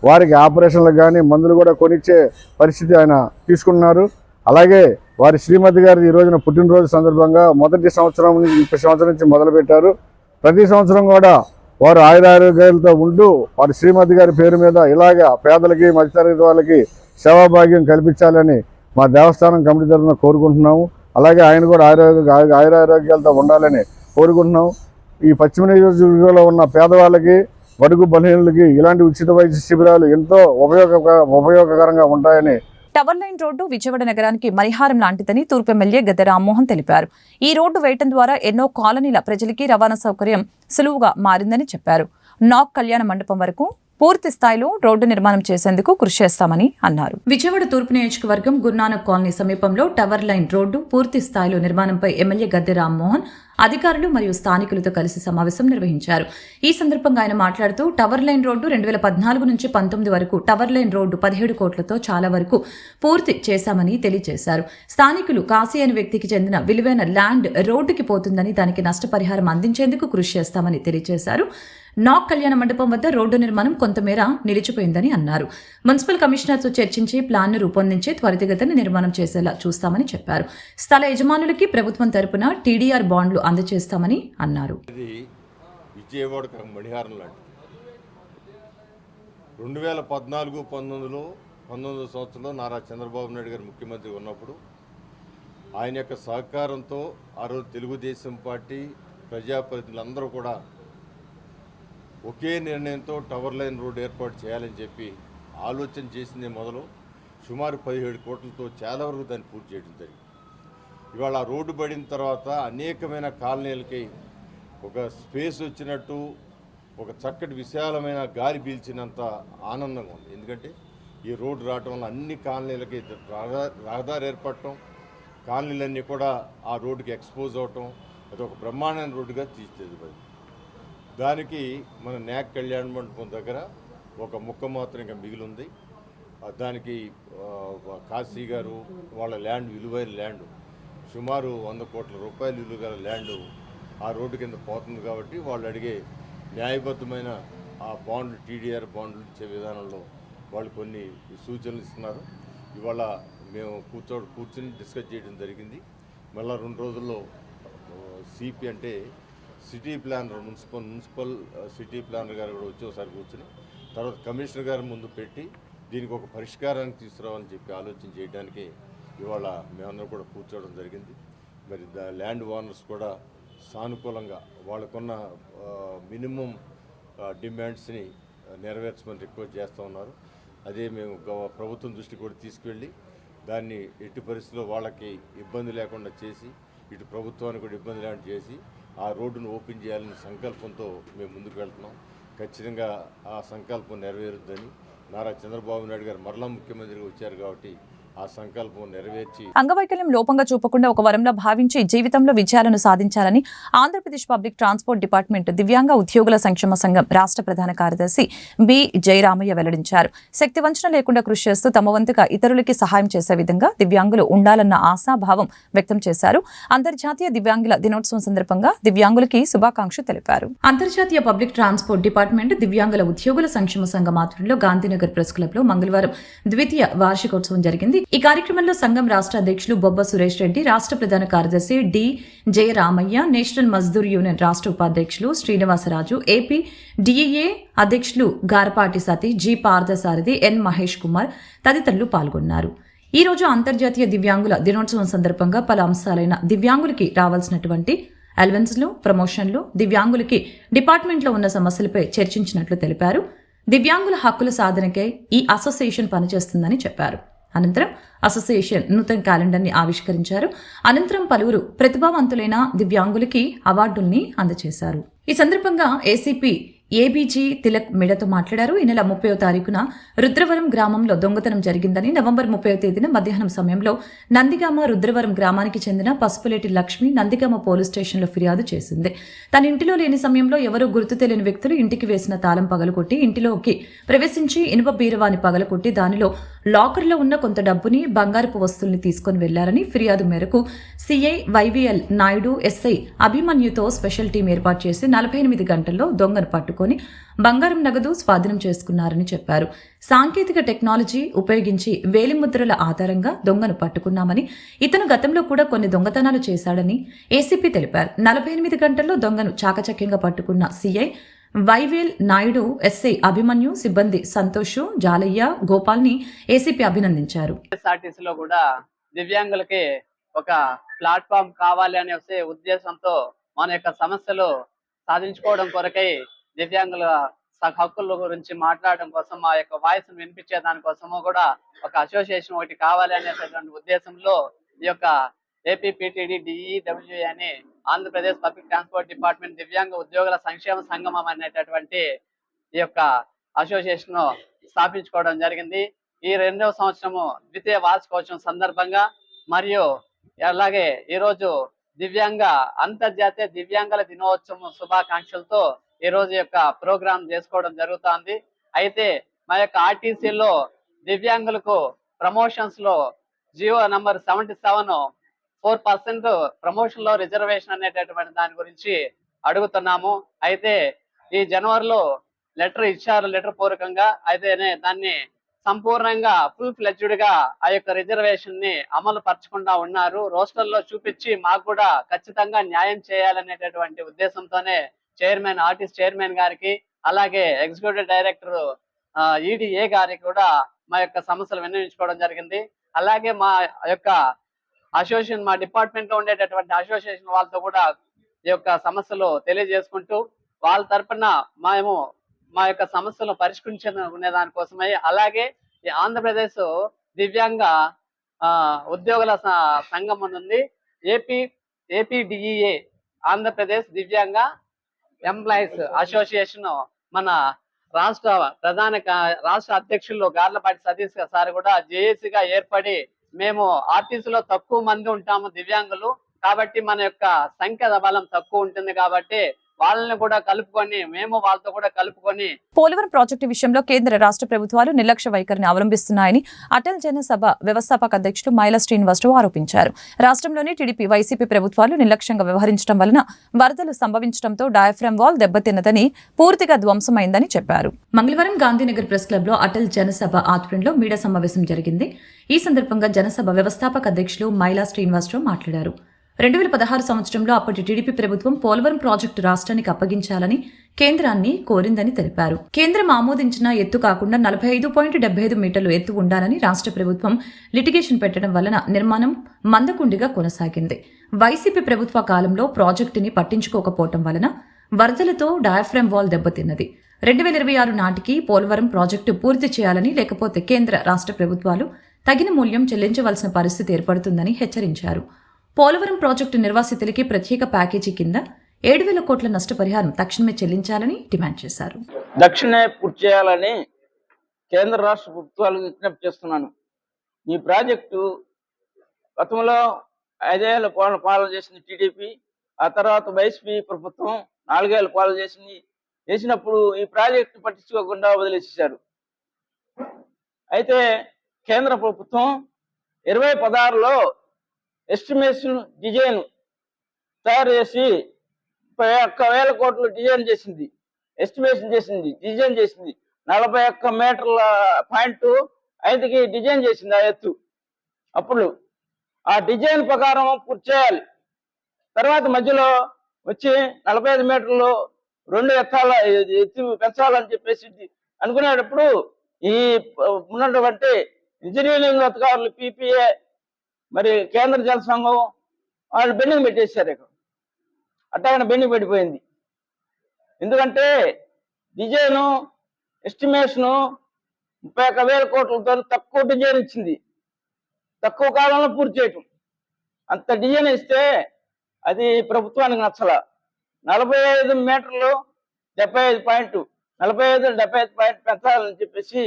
వారికి ఆపరేషన్లకు కానీ మందులు కూడా కొనిచ్చే పరిస్థితి ఆయన తీసుకున్నారు. అలాగే వారి శ్రీమతి గారి ఈ రోజున పుట్టినరోజు సందర్భంగా మొదటి సంవత్సరం నుంచి మొదలుపెట్టారు. ప్రతి సంవత్సరం కూడా వారు ఆయురారోగ్యాలతో ఉంటూ వారి శ్రీమతి గారి పేరు మీద ఇలాగా పేదలకి, మధ్యతరగతి వాళ్ళకి సేవాభాగ్యం కల్పించాలని మా దేవస్థానం కమిటీ తరఫున కోరుకుంటున్నాము. అలాగే ఆయన కూడా ఆయురారోగ్యాలతో ఉండాలని కోరుకుంటున్నాము. ఈ పశ్చిమ నియోజకవర్గంలో ఉన్న పేదవాళ్ళకి, బడుగు బలహీనులకి ఇలాంటి ఉచిత వైద్య శిబిరాలు ఎంతో ఉపయోగకరంగా ఉంటాయని. టవర్ లైన్ రోడ్డు విజయవాడ నగరానికి మరిహారం లాంటిదని తూర్పు ఎమ్మెల్యే గద్దె రామ్మోహన్ తెలిపారు. ఈ రోడ్డు వేయటం ద్వారా ఎన్నో కాలనీల ప్రజలకి రవాణా సౌకర్యం సులువుగా మారిందని చెప్పారు. నాక్ కళ్యాణ మండపం వరకు పూర్తి స్థాయిలో రోడ్డు నిర్మాణం చేసేందుకు కృషి చేస్తామని అన్నారు. విజయవాడ తూర్పు నియోజకవర్గం గురునానక్ కాలనీ సమీపంలో టవర్ లైన్ రోడ్డు పూర్తి స్థాయిలో నిర్మాణంపై ఎమ్మెల్యే గద్దె రామ్మోహన్ అధికారులు మరియు స్థానికులతో కలిసి సమావేశం నిర్వహించారు. ఈ సందర్భంగా ఆయన మాట్లాడుతూ టవర్ లైన్ రోడ్డు 2014 నుంచి 19 వరకు టవర్ లైన్ రోడ్డు 17 కోట్లతో చాలా వరకు పూర్తి చేశామని తెలియజేశారు. స్థానికులు కాశీ అనే వ్యక్తికి చెందిన విలువైన ల్యాండ్ రోడ్డుకి పోతుందని దానికి నష్టపరిహారం అందించేందుకు కృషి చేస్తామని తెలియజేశారు. నాగ్ కళ్యాణ మండపం వద్ద రోడ్డు నిర్మాణం కొంతమేర నిలిచిపోయిందని అన్నారు. మున్సిపల్ కమిషనర్తో చర్చించి ప్లాన్ను రూపొందించి త్వరితగతిన నిర్మాణం చేసేలా చూస్తామని చెప్పారు. స్థల యజమానులకి ప్రభుత్వం తరపున టీడీఆర్ బాండ్లు అందజేస్తామని అన్నారు. విజయవాడ మణిహారం లాంటిది. 2014-19లో 19 సంవత్సరంలో నారా చంద్రబాబు నాయుడు గారు ముఖ్యమంత్రి ఉన్నప్పుడు ఆయన యొక్క సహకారంతో ఆ రోజు తెలుగుదేశం పార్టీ ప్రజాప్రతినిధులందరూ కూడా ఒకే నిర్ణయంతో టవర్ లైన్ రోడ్డు ఏర్పాటు చేయాలని చెప్పి ఆలోచన చేసింది మొదలు సుమారు 17 కోట్లతో చాలా వరకు దాన్ని పూర్తి చేయడం జరిగింది. ఇవాళ ఆ రోడ్డు పడిన తర్వాత అనేకమైన కాలనీలకి ఒక స్పేస్ వచ్చినట్టు, ఒక చక్కటి విశాలమైన గాలి పీల్చినంత ఆనందంగా ఉంది. ఎందుకంటే ఈ రోడ్డు రావటం వల్ల అన్ని కాలనీలకి రహదారి ఏర్పడటం, కాలనీలన్నీ కూడా ఆ రోడ్డుకి ఎక్స్పోజ్ అవటం, అది ఒక బ్రహ్మాండమైన రోడ్డుగా తీర్చిదిద్దారు. దానికి మన నాగ్ కళ్యాణ మండపం దగ్గర ఒక ముక్క మాత్రం ఇంకా మిగిలి ఉంది. దానికి కాశీ గారు వాళ్ళ ల్యాండ్, విలువైన ల్యాండ్, సుమారు 100 కోట్ల రూపాయలు విలువ గల ల్యాండ్ ఆ రోడ్డు కింద పోతుంది. కాబట్టి వాళ్ళు అడిగే న్యాయబద్ధమైన ఆ బాండ్లు, టీడీఆర్ బాండ్లు ఇచ్చే విధానంలో వాళ్ళు కొన్ని సూచనలు ఇస్తున్నారు. ఇవాళ మేము కూర్చొని డిస్కస్ చేయడం జరిగింది. మళ్ళీ 2 రోజుల్లో సిపి అంటే city planar, municipal city planar గారు కూడా వచ్చి ఒకసారి కూర్చొని తర్వాత కమిషనర్ గారి ముందు పెట్టి దీనికి ఒక పరిష్కారానికి తీసుకురావాలని చెప్పి ఆలోచన చేయడానికి ఇవాళ మేమందరం కూడా కూర్చోవడం జరిగింది. మరి ల్యాండ్ ఓనర్స్ కూడా సానుకూలంగా వాళ్ళకున్న మినిమం డిమాండ్స్ని నెరవేర్చమని రిక్వెస్ట్ చేస్తూ ఉన్నారు. అదే మేము ప్రభుత్వం దృష్టి కూడా తీసుకువెళ్ళి దాన్ని ఎట్టి పరిస్థితుల్లో వాళ్ళకి ఇబ్బంది లేకుండా చేసి, ఇటు ప్రభుత్వానికి కూడా ఇబ్బంది లేకుండా చేసి ఆ రోడ్డును ఓపెన్ చేయాలనే సంకల్పంతో మేము ముందుకు వెళ్తున్నాం. ఖచ్చితంగా ఆ సంకల్పం నెరవేరుద్దని నారా చంద్రబాబు నాయుడు గారు మరలా ముఖ్యమంత్రిగా వచ్చారు కాబట్టి ఆ సంకల్పం నెరవేర్చి అంగవైకల్యం లోపంగా చూపకుండా ఒక వరంలా భావించి జీవితంలో విజయాలను సాధించాలని ఆంధ్రప్రదేశ్ పబ్లిక్ ట్రాన్స్పోర్ట్ డిపార్ట్మెంట్ దివ్యాంగ ఉద్యోగుల సంక్షేమ సంఘం రాష్ట్ర ప్రధాన కార్యదర్శి బి జయరామయ్య వెల్లడించారు. శక్తి వంచన లేకుండా కృషి చేస్తూ తమ వంతుగా ఇతరులకి సహాయం చేసే విధంగా దివ్యాంగులు ఉండాలన్న ఆశాభావం వ్యక్తం చేశారు. అంతర్జాతీయ దివ్యాంగుల దినోత్సవం సందర్భంగా దివ్యాంగులకి శుభాకాంక్షలు తెలిపారు. అంతర్జాతీయ పబ్లిక్ ట్రాన్స్పోర్ట్ డిపార్ట్మెంట్ దివ్యాంగుల ఉద్యోగుల సంక్షేమ సంఘం ఆధ్వర్యంలో గాంధీనగర్ ప్రెస్ క్లబ్ లో మంగళవారం ద్వితీయ వార్షికోత్సవం జరిగింది. ఈ కార్యక్రమంలో సంఘం రాష్ట్ర అధ్యక్షులు బొబ్బ సురేష్ రెడ్డి, రాష్ట్ర ప్రధాన కార్యదర్శి D Jayaramaiah, national Mazdoor union రాష్ట్ర ఉపాధ్యక్షులు శ్రీనివాసరాజు, ఏపీ డిఏఏ అధ్యక్షులు గారపాటి సతీష్, జి పార్థసారథి, ఎన్ మహేష్ కుమార్ తదితరులు పాల్గొన్నారు. ఈ రోజు అంతర్జాతీయ దివ్యాంగుల దినోత్సవం సందర్భంగా పలు అంశాలైన దివ్యాంగులకి రావాల్సినటువంటి అలవెన్స్లు, ప్రమోషన్లు, దివ్యాంగులకి డిపార్ట్మెంట్లో ఉన్న సమస్యలపై చర్చించినట్లు తెలిపారు. దివ్యాంగుల హక్కుల సాధనకై ఈ అసోసియేషన్ పనిచేస్తుందని చెప్పారు. అనంతరం అసోసియేషన్ నూతన క్యాలెండర్ని ఆవిష్కరించారు. అనంతరం పలువురు ప్రతిభావంతులైన దివ్యాంగులకి అవార్డుల్ని అందజేశారు. ఈ సందర్భంగా ఏసీపీ ఏబీజీ తిలక్ మీడియాతో మాట్లాడారు. ఈ నెల 30వ తారీఖున రుద్రవరం గ్రామంలో దొంగతనం జరిగిందని, నవంబర్ 30వ తేదీన మధ్యాహ్నం సమయంలో నందిగామ రుద్రవరం గ్రామానికి చెందిన పసుపులేటి లక్ష్మి నందిగామ పోలీస్ స్టేషన్లో ఫిర్యాదు చేసింది. తన ఇంటిలో లేని సమయంలో ఎవరో గుర్తు తెలియని వ్యక్తులు ఇంటికి వేసిన తాళం పగలకొట్టి ఇంటిలోకి ప్రవేశించి ఇనుప బీరువాని పగలకొట్టి దానిలో లాకర్లో ఉన్న కొంత డబ్బుని, బంగారపు వస్తువుల్ని తీసుకుని వెళ్లారని ఫిర్యాదు మేరకు సిఐ వైవీఎల్ నాయుడు, ఎస్ఐ అభిమన్యుతో స్పెషల్ టీం ఏర్పాటు చేసి 48 గంటల్లో దొంగను పట్టుకుని బంగారం, నగదు స్వాధీనం చేసుకున్నారని చెప్పారు. సాంకేతిక టెక్నాలజీ ఉపయోగించి వేలిముద్రల ఆధారంగా దొంగను పట్టుకున్నామని, ఇతను గతంలో కూడా కొన్ని దొంగతనాలు చేశాడని ఏసీపీ తెలిపారు. 48 గంటల్లో దొంగను చాకచక్యంగా పట్టుకున్న సిఐ వైవేల్ నాయుడు, ఎస్ఐ అభిమన్యు, సిబ్బంది సంతోష్, జాలయ్య, గోపాల్ని ఏసీపీ అభినందించారు. ఎస్ఆర్టీసీలో కూడా దివ్యాంగులకి ఒక ప్లాట్ఫామ్ కావాలి అనే ఉద్దేశంతో మన యొక్క సమస్యలు సాధించుకోవడం కొరకై దివ్యాంగుల హక్కుల గురించి మాట్లాడడం కోసం, మా యొక్క వాయిస్ వినిపించే దానికోసము కూడా ఒక అసోసియేషన్ ఒకటి కావాలి అనేటటువంటి ఉద్దేశంలో ఈ యొక్క ఏపీపీటీడీ డిఈడబ్ల్యూఏ అని ఆంధ్రప్రదేశ్ పబ్లిక్ ట్రాన్స్పోర్ట్ డిపార్ట్మెంట్ దివ్యాంగ ఉద్యోగుల సంక్షేమ సంగమం అనేటటువంటి ఈ యొక్క అసోసియేషన్ స్థాపించుకోవడం జరిగింది. ఈ 2వ సంవత్సరము ద్వితీయ వార్షికోత్సవం సందర్భంగా మరియు అలాగే ఈరోజు అంతర్జాతీయ దివ్యాంగుల దినోత్సవం శుభాకాంక్షలతో ఈ రోజు యొక్క ప్రోగ్రాం చేసుకోవడం జరుగుతుంది. అయితే మా యొక్క ఆర్టీసీలో దివ్యాంగులకు ప్రమోషన్స్ లో జియో నంబర్ 77 4% ప్రమోషన్ లో రిజర్వేషన్ అనేటటువంటి దాని గురించి అడుగుతున్నాము. అయితే ఈ జనవరిలో లెటర్ ఇచ్చారు, లెటర్ పూర్వకంగా. అయితేనే దాన్ని సంపూర్ణంగా ఫుల్ ఫ్లెడ్జ్డ్ గా ఆ యొక్క రిజర్వేషన్ ని అమలు పరచకుండా ఉన్నారు. రోస్టర్లో చూపించి మాకు కూడా ఖచ్చితంగా న్యాయం చేయాలనేటటువంటి ఉద్దేశంతోనే ఆర్టిస్ట్ చైర్మన్ గారికి, అలాగే ఎగ్జిక్యూటివ్ డైరెక్టర్ ఈడీఏ గారికి కూడా మా యొక్క సమస్యలు విన్నవించుకోవడం జరిగింది. అలాగే మా యొక్క అసోసియేషన్, మా డిపార్ట్మెంట్ లో ఉండేటటువంటి అసోసియేషన్ వాళ్ళతో కూడా ఈ యొక్క సమస్యలు తెలియజేసుకుంటూ వాళ్ళ తరపున మేము మా యొక్క సమస్యలను పరిష్కరించుకునే దానికోసమై, అలాగే ఈ ఆంధ్రప్రదేశ్ దివ్యాంగ ఉద్యోగుల సంఘం ఉంది, ఏపీడిఈఏ ఆంధ్రప్రదేశ్ దివ్యాంగ ఎంప్లాయీస్ అసోసియేషన్ మన రాష్ట్ర అధ్యక్షులు గార్లపాటి సతీష్ సార్ కూడా జేఏసీగా ఏర్పడి, మేము ఆర్టీసీలో తక్కువ మంది ఉంటాము దివ్యాంగులు కాబట్టి మన యొక్క సంఖ్య బలం తక్కువ ఉంటుంది కాబట్టి వాళ్ళని కూడా కలుపుకొని, మేము వాళ్ళతో కూడా కలుపుకొని. పోలవరం ప్రాజెక్టు విషయంలో కేంద్ర రాష్ట్ర ప్రభుత్వాలు నిర్లక్ష్య వైఖరిని అవలంబిస్తున్నాయని అటల్ జనసభ వ్యవస్థాపక అధ్యక్షులు మైలా శ్రీనివాసరావు ఆరోపించారు. రాష్ట్రంలోని టీడీపీ, వైసీపీ ప్రభుత్వాలు నిర్లక్ష్యంగా వ్యవహరించడం వలన వరదలు సంభవించడంతో డయాఫ్రమ్ వాల్ దెబ్బతిన్నదని, పూర్తిగా ధ్వంసమైందని చెప్పారు. మంగళవారం గాంధీనగర్ ప్రెస్ క్లబ్ లో అటల్ జనసభ ఆధ్వర్యంలో మీడియా సమావేశం జరిగింది. ఈ సందర్భంగా జనసభ వ్యవస్థాపక అధ్యక్షులు మైలా శ్రీనివాసరావు మాట్లాడారు. 2016 సంవత్సరంలో అప్పటి టీడీపీ ప్రభుత్వం పోలవరం ప్రాజెక్టు రాష్ట్రానికి అప్పగించాలని కేంద్రాన్ని కోరిందని తెలిపారు. కేంద్రం ఆమోదించిన ఎత్తు కాకుండా 45.75 మీటర్లు ఎత్తు ఉండాలని రాష్ట్ర ప్రభుత్వం లిటిగేషన్ పెట్టడం వలన నిర్మాణం మందకుండిగా కొనసాగింది. వైసీపీ ప్రభుత్వ కాలంలో ప్రాజెక్టుని పట్టించుకోకపోవటం వలన వరదలతో డయాఫ్రమ్ వాల్ దెబ్బతిన్నది. 2026 నాటికి పోలవరం ప్రాజెక్టు పూర్తి చేయాలని, లేకపోతే కేంద్ర రాష్ట్ర ప్రభుత్వాలు తగిన మూల్యం చెల్లించవలసిన పరిస్థితి ఏర్పడుతుందని హెచ్చరించారు. పోలవరం ప్రాజెక్టు నిర్వాసితులకి ప్రత్యేక ప్యాకేజీ కింద 7,000 కోట్ల నష్టపరిహారం తక్షణమే చెల్లించాలని డిమాండ్ చేశారు. దక్షిణే పూర్తి చేయాలని కేంద్ర రాష్ట్ర ప్రభుత్వాలకు విజ్ఞప్తి చేస్తున్నాను. ఈ ప్రాజెక్టు గతంలో 5 ఏళ్ల పాలన చేసింది టీడీపీ, ఆ తర్వాత వైసీపీ ప్రభుత్వం 4 ఏళ్ల పాలన చేసినప్పుడు ఈ ప్రాజెక్టు పట్టించుకోకుండా వదిలేసేశారు. అయితే కేంద్ర ప్రభుత్వం 2016లో ఎస్టిమేషన్ డిజైన్ తయారు చేసి 51,000 కోట్లు డిజైన్ చేసింది, ఎస్టిమేషన్ చేసింది, డిజైన్ చేసింది. 41 మీటర్ల పాయింట్ 5కి డిజైన్ చేసింది ఆ ఎత్తు. అప్పుడు ఆ డిజైన్ ప్రకారం పూర్తి చేయాలి. తర్వాత మధ్యలో వచ్చి 45 మీటర్లు 2 ఎత్తు పెంచాలని చెప్పేసి అనుకునేటప్పుడు ఈ ఉన్నటువంటి ఇంజనీరింగ్ అధికారులు పీపీఏ మరి కేంద్ర జల సంఘం వాళ్ళు బెండింగ్ పెట్టేశారు. ఇక్కడ అట్టగానే బెండింగ్ పెట్టిపోయింది. ఎందుకంటే డిజైను ఎస్టిమేషను 31,000 కోట్లతో తక్కువ డిజైన్ ఇచ్చింది, తక్కువ కాలంలో పూర్తి చేయటం. అంత డిజైన్ ఇస్తే అది ప్రభుత్వానికి నచ్చల. 45 మీటర్లు 75 పాయింట్ 75 పాయింట్ పెంచాలని చెప్పేసి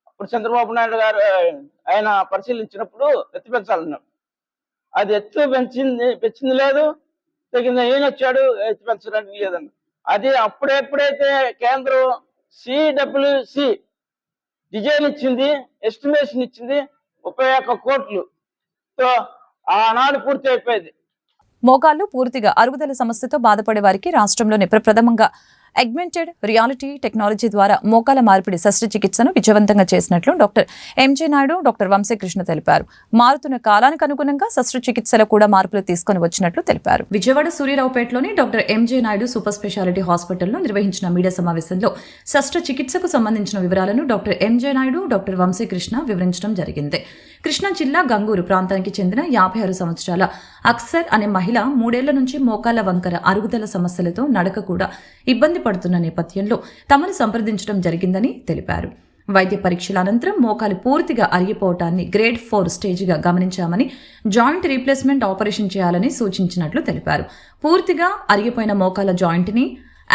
ఇప్పుడు చంద్రబాబు నాయుడు గారు ఆయన పరిశీలించినప్పుడు ఎత్తు పెంచాలన్నాడు. అది ఎత్తు పెంచింది లేదు, తగిన ఈయన వచ్చాడు ఎత్తు పెంచడానికి లేదన్న. అది ఎప్పుడైతే కేంద్రం సిడబ్ల్యూసి డిజైన్ ఇచ్చింది, ఎస్టిమేషన్ ఇచ్చింది 31 కోట్లు, ఆనాడు పూర్తి అయిపోయింది. మోకాళ్లు పూర్తిగా అరుగుదల సమస్యతో బాధపడే వారికి రాష్ట్రంలోనే ప్రప్రథమంగా అగ్మెంటెడ్ రియాలిటీ టెక్నాలజీ ద్వారా మోకాల మార్పిడి శస్త్రచికిత్సను విజయవంతంగా చేసినట్లు doctor MJ Naidu, doctor Vamsikrishna తెలిపారు. మారుతున్న కాలానికి అనుగుణంగా శస్త్రచికిత్సలో కూడా మార్పులు తీసుకుని వచ్చినట్లు తెలిపారు. విజయవాడ సూర్యరావుపేటలోని doctor MJ Naidu super speciality హాస్పిటల్లో నిర్వహించిన మీడియా సమావేశంలో శస్త్రచికిత్సకు సంబంధించిన వివరాలను doctor MJ Naidu, doctor Vamsikrishna వివరించడం జరిగింది. కృష్ణా జిల్లా గంగూరు ప్రాంతానికి చెందిన 56 సంవత్సరాల అక్సర్ అనే మహిళ 3 ఏళ్ల నుంచి మోకాళ్ల వంకర అరుగుదల సమస్యలతో నడక కూడా ఇబ్బంది పడుతున్న నేపథ్యంలో తమను సంప్రదించడం జరిగిందని తెలిపారు. వైద్య పరీక్షల అనంతరం మోకాలు పూర్తిగా అరిగిపోవటాన్ని గ్రేడ్ 4 స్టేజ్గా గమనించామని, జాయింట్ రీప్లేస్మెంట్ ఆపరేషన్ చేయాలని సూచించినట్లు తెలిపారు. పూర్తిగా అరిగిపోయిన మోకాల జాయింట్ని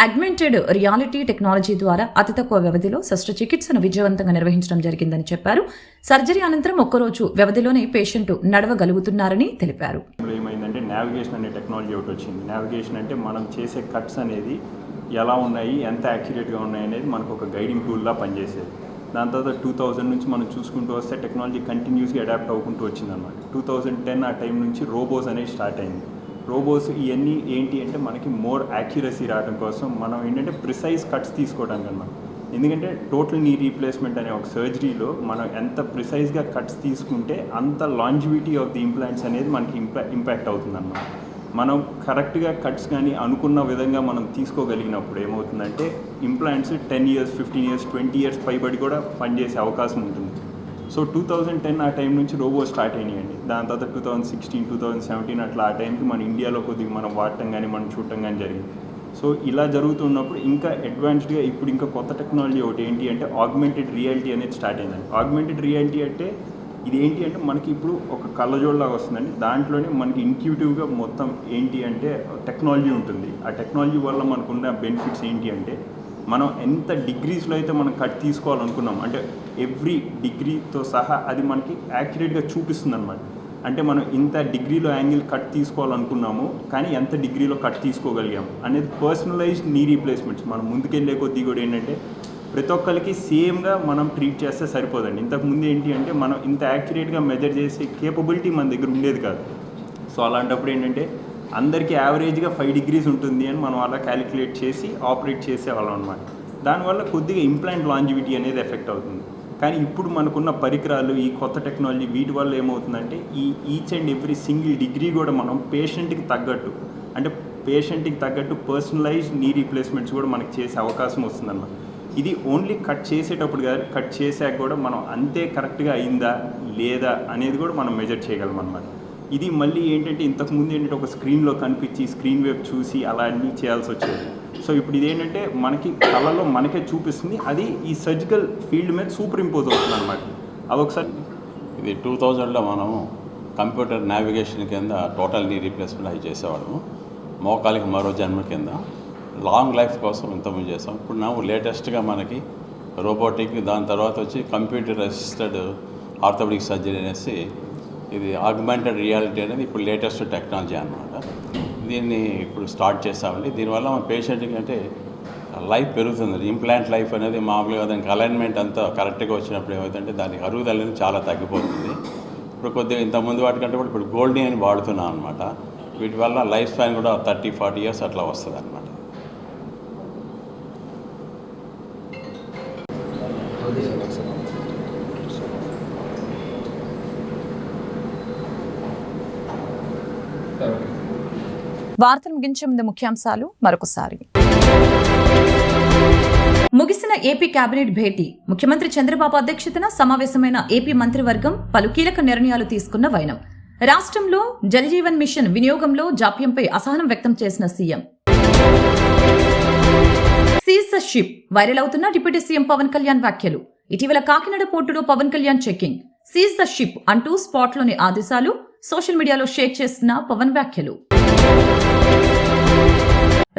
అగ్మెంటెడ్ రియాలిటీ టెక్నాలజీ ద్వారా అతి తక్కువ వ్యవధిలో శస్త్రచికిత్సను విజయవంతంగా నిర్వహించడం జరిగిందని చెప్పారు. సర్జరీ అనంతరం ఒక్కరోజు వ్యవధిలోనే పేషెంట్ నడవగలుగుతున్నారని తెలిపారు. ఏమైందంటే నావిగేషన్ అనే టెక్నాలజీ ఒకటి వచ్చింది. నావిగేషన్ అంటే మనం చేసే కట్స్ అనేది ఎలా ఉన్నాయి, ఎంత యాక్యురేట్గా ఉన్నాయి అనేది మనకు ఒక గైడింగ్ టూల్లా పనిచేసేది. దాని తర్వాత 2000 నుంచి మనం చూసుకుంటూ వస్తే టెక్నాలజీ కంటిన్యూస్గా అడాప్ట్ అవ్వుకుంటూ వచ్చిందన్నమాట. 2010 ఆ టైం నుంచి రోబోస్ అనేది స్టార్ట్ అయింది. రోబోస్ ఇవన్నీ ఏంటి అంటే మనకి మోర్ యాక్యురసీ రావడం కోసం మనం ఏంటంటే ప్రిసైజ్ కట్స్ తీసుకోవడానికి అన్నమాట. ఎందుకంటే టోటల్ నీ రీప్లేస్మెంట్ అనే ఒక సర్జరీలో మనం ఎంత ప్రిసైజ్గా కట్స్ తీసుకుంటే అంత లాంజివిటీ ఆఫ్ ది ఇంప్లాంట్స్ అనేది మనకి ఇంపాక్ట్ అవుతుంది అన్నమాట. మనం కరెక్ట్గా కట్స్ కానీ అనుకున్న విధంగా మనం తీసుకోగలిగినప్పుడు ఏమవుతుందంటే ఇంప్లాంట్స్ 10 years, 15 years, 20 years పైబడి కూడా పనిచేసే అవకాశం ఉంటుంది. సో 2010 ఆ టైం నుంచి రోబో స్టార్ట్ అయినాయండి. దాని తర్వాత 2016, 2017 అట్లా ఆ టైంకి మన ఇండియాలో కొద్దిగా మనం వాడటం కానీ మనం చూడటం కానీ జరిగింది. సో ఇలా జరుగుతున్నప్పుడు ఇంకా అడ్వాన్స్డ్గా ఇప్పుడు ఇంకా కొత్త టెక్నాలజీ ఒకటి ఏంటి అంటే ఆగ్మెంటెడ్ రియాలిటీ అనేది స్టార్ట్ అయిందండి. ఆగ్మెంటెడ్ రియాలిటీ అంటే ఇది ఏంటి అంటే మనకి ఇప్పుడు ఒక కళ్ళజోడులాగా వస్తుందండి. దాంట్లోనే మనకి ఇంట్యూటివ్గా మొత్తం ఏంటి అంటే టెక్నాలజీ ఉంటుంది. ఆ టెక్నాలజీ వల్ల మనకున్న బెనిఫిట్స్ ఏంటి అంటే మనం ఎంత డిగ్రీస్లో అయితే మనం కట్ తీసుకోవాలనుకున్నాం అంటే ఎవ్రీ డిగ్రీతో సహా అది మనకి యాక్యురేట్గా చూపిస్తుంది అనమాట. అంటే మనం ఇంత డిగ్రీలో యాంగిల్ కట్ తీసుకోవాలనుకున్నాము కానీ ఎంత డిగ్రీలో కట్ తీసుకోగలిగాము అనేది పర్సనలైజ్డ్ నీ రీప్లేస్మెంట్స్. మనం ముందుకెళ్ళే కొద్దీ కూడా ఏంటంటే ప్రతి ఒక్కరికి సేమ్గా మనం ట్రీట్ చేస్తే సరిపోదండి. ఇంతకుముందు ఏంటి అంటే మనం ఇంత యాక్యురేట్గా మెజర్ చేసే కేపబిలిటీ మన దగ్గర ఉండేది కాదు. సో అలాంటప్పుడు ఏంటంటే అందరికీ యావరేజ్గా 5 degrees ఉంటుంది అని మనం అలా క్యాలిక్యులేట్ చేసి ఆపరేట్ చేసేవాళ్ళం అనమాట. దానివల్ల కొద్దిగా ఇంప్లాంట్ లాంజివిటీ అనేది ఎఫెక్ట్ అవుతుంది. కానీ ఇప్పుడు మనకున్న పరికరాలు ఈ కొత్త టెక్నాలజీ వీటి వల్ల ఏమవుతుందంటే ఈ each and every single degree కూడా మనం పేషెంట్కి తగ్గట్టు పర్సనలైజ్డ్ నీ రీప్లేస్మెంట్స్ కూడా మనకి చేసే అవకాశం వస్తుందన్నమాట. ఇది ఓన్లీ కట్ చేసేటప్పుడు కాదు, కట్ చేశాక కూడా మనం అంతే కరెక్ట్గా అయిందా లేదా అనేది కూడా మనం మెజర్ చేయగలం అన్నమాట. ఇది మళ్ళీ ఏంటంటే ఇంతకుముందు ఏంటంటే ఒక స్క్రీన్లో కనిపించి స్క్రీన్ వైపు చూసి అలా అన్నీ చేయాల్సి వచ్చేది. సో ఇప్పుడు ఇదేంటంటే మనకి కళ్ళలో మనకే చూపిస్తుంది, అది ఈ సర్జికల్ ఫీల్డ్ మీద సూపర్ ఇంపోజ్ అవుతుంది అనమాట. అదొకసారి ఇది 2000లో మనము కంప్యూటర్ నావిగేషన్ కింద టోటల్ నీ రీప్లేస్మెంట్ అవి చేసేవాళ్ళము. మోకాలికి మరో జన్మ కింద లాంగ్ లైఫ్ కోసం ఇంతకుముందు చేస్తాం. ఇప్పుడు ನಾವು లేటెస్ట్గా మనకి రోబోటిక్, దాని తర్వాత వచ్చి కంప్యూటర్ అసిస్టెడ్ ఆర్థోపెడిక్ సర్జరీ అనేసి ఇది ఆగ్మెంటెడ్ రియాలిటీ అనేది ఇప్పుడు లేటెస్ట్ టెక్నాలజీ అనమాట. దీన్ని ఇప్పుడు స్టార్ట్ చేస్తామండి. దీనివల్ల మన పేషెంట్కి అంటే లైఫ్ పెరుగుతుంది. ఇంప్లాంట్ లైఫ్ అనేది మామూలుగా దానికి అలైన్మెంట్ అంతా కరెక్ట్గా వచ్చినప్పుడు ఏమవుతుందంటే దానికి అరుగుదల అనేది చాలా తగ్గిపోతుంది. ఇప్పుడు కొద్దిగా ఇంతకుముందు వాటికంటే కూడా ఇప్పుడు గోల్డీ అని వాడుతున్నాం అనమాట. వీటి వల్ల లైఫ్ స్పాన్ కూడా 30-40 years అట్లా వస్తుంది అనమాట. వార్తలు ముగించే ముందు ముఖ్యాంశాలు మరొకసారి. ముగిసిన ఏపీ కేబినెట్ భేటీ. ముఖ్యమంత్రి చంద్రబాబు అధ్యక్షతన సమావేశమైన ఏపీ మంత్రివర్గం పలు కీలక నిర్ణయాలు తీసుకున్న వైనం. రాష్ట్రంలో జల్ జీవన్ మిషన్ వినియోగంలో జాప్యంపై అసహనం వ్యక్తం చేసిన CM. Seize the ship. Viral అవుతున్న డిప్యూటీ సీఎం పవన్ కళ్యాణ్ వ్యాఖ్యలు. ఇటీవల కాకినాడ పోర్టులో Pawan Kalyan checking. Seize the ship అంటూ స్పాట్లోని ఆదేశాలు. సోషల్ మీడియాలో షేర్ చేస్తున్న పవన్ వ్యాఖ్యలు.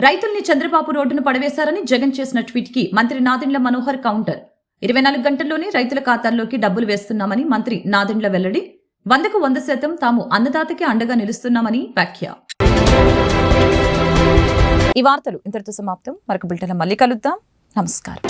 రైతుల్ని చంద్రబాబు రోడ్డును పడవేశారని జగన్ చేసిన ట్వీట్ కి మంత్రి నాదెండ్ల మనోహర్ కౌంటర్. 24 గంటల్లోనే రైతుల ఖాతాల్లోకి డబ్బులు వేస్తున్నామని మంత్రి నాదెండ్ల వెల్లడి. 100% తాము అన్నదాతకి అండగా నిలుస్తున్నామని వ్యాఖ్య. ఈ వార్తలు ఇంతటితో సమాప్తం. మరొక బులెటిన్లో మళ్ళీ కలుద్దాం. నమస్కారం.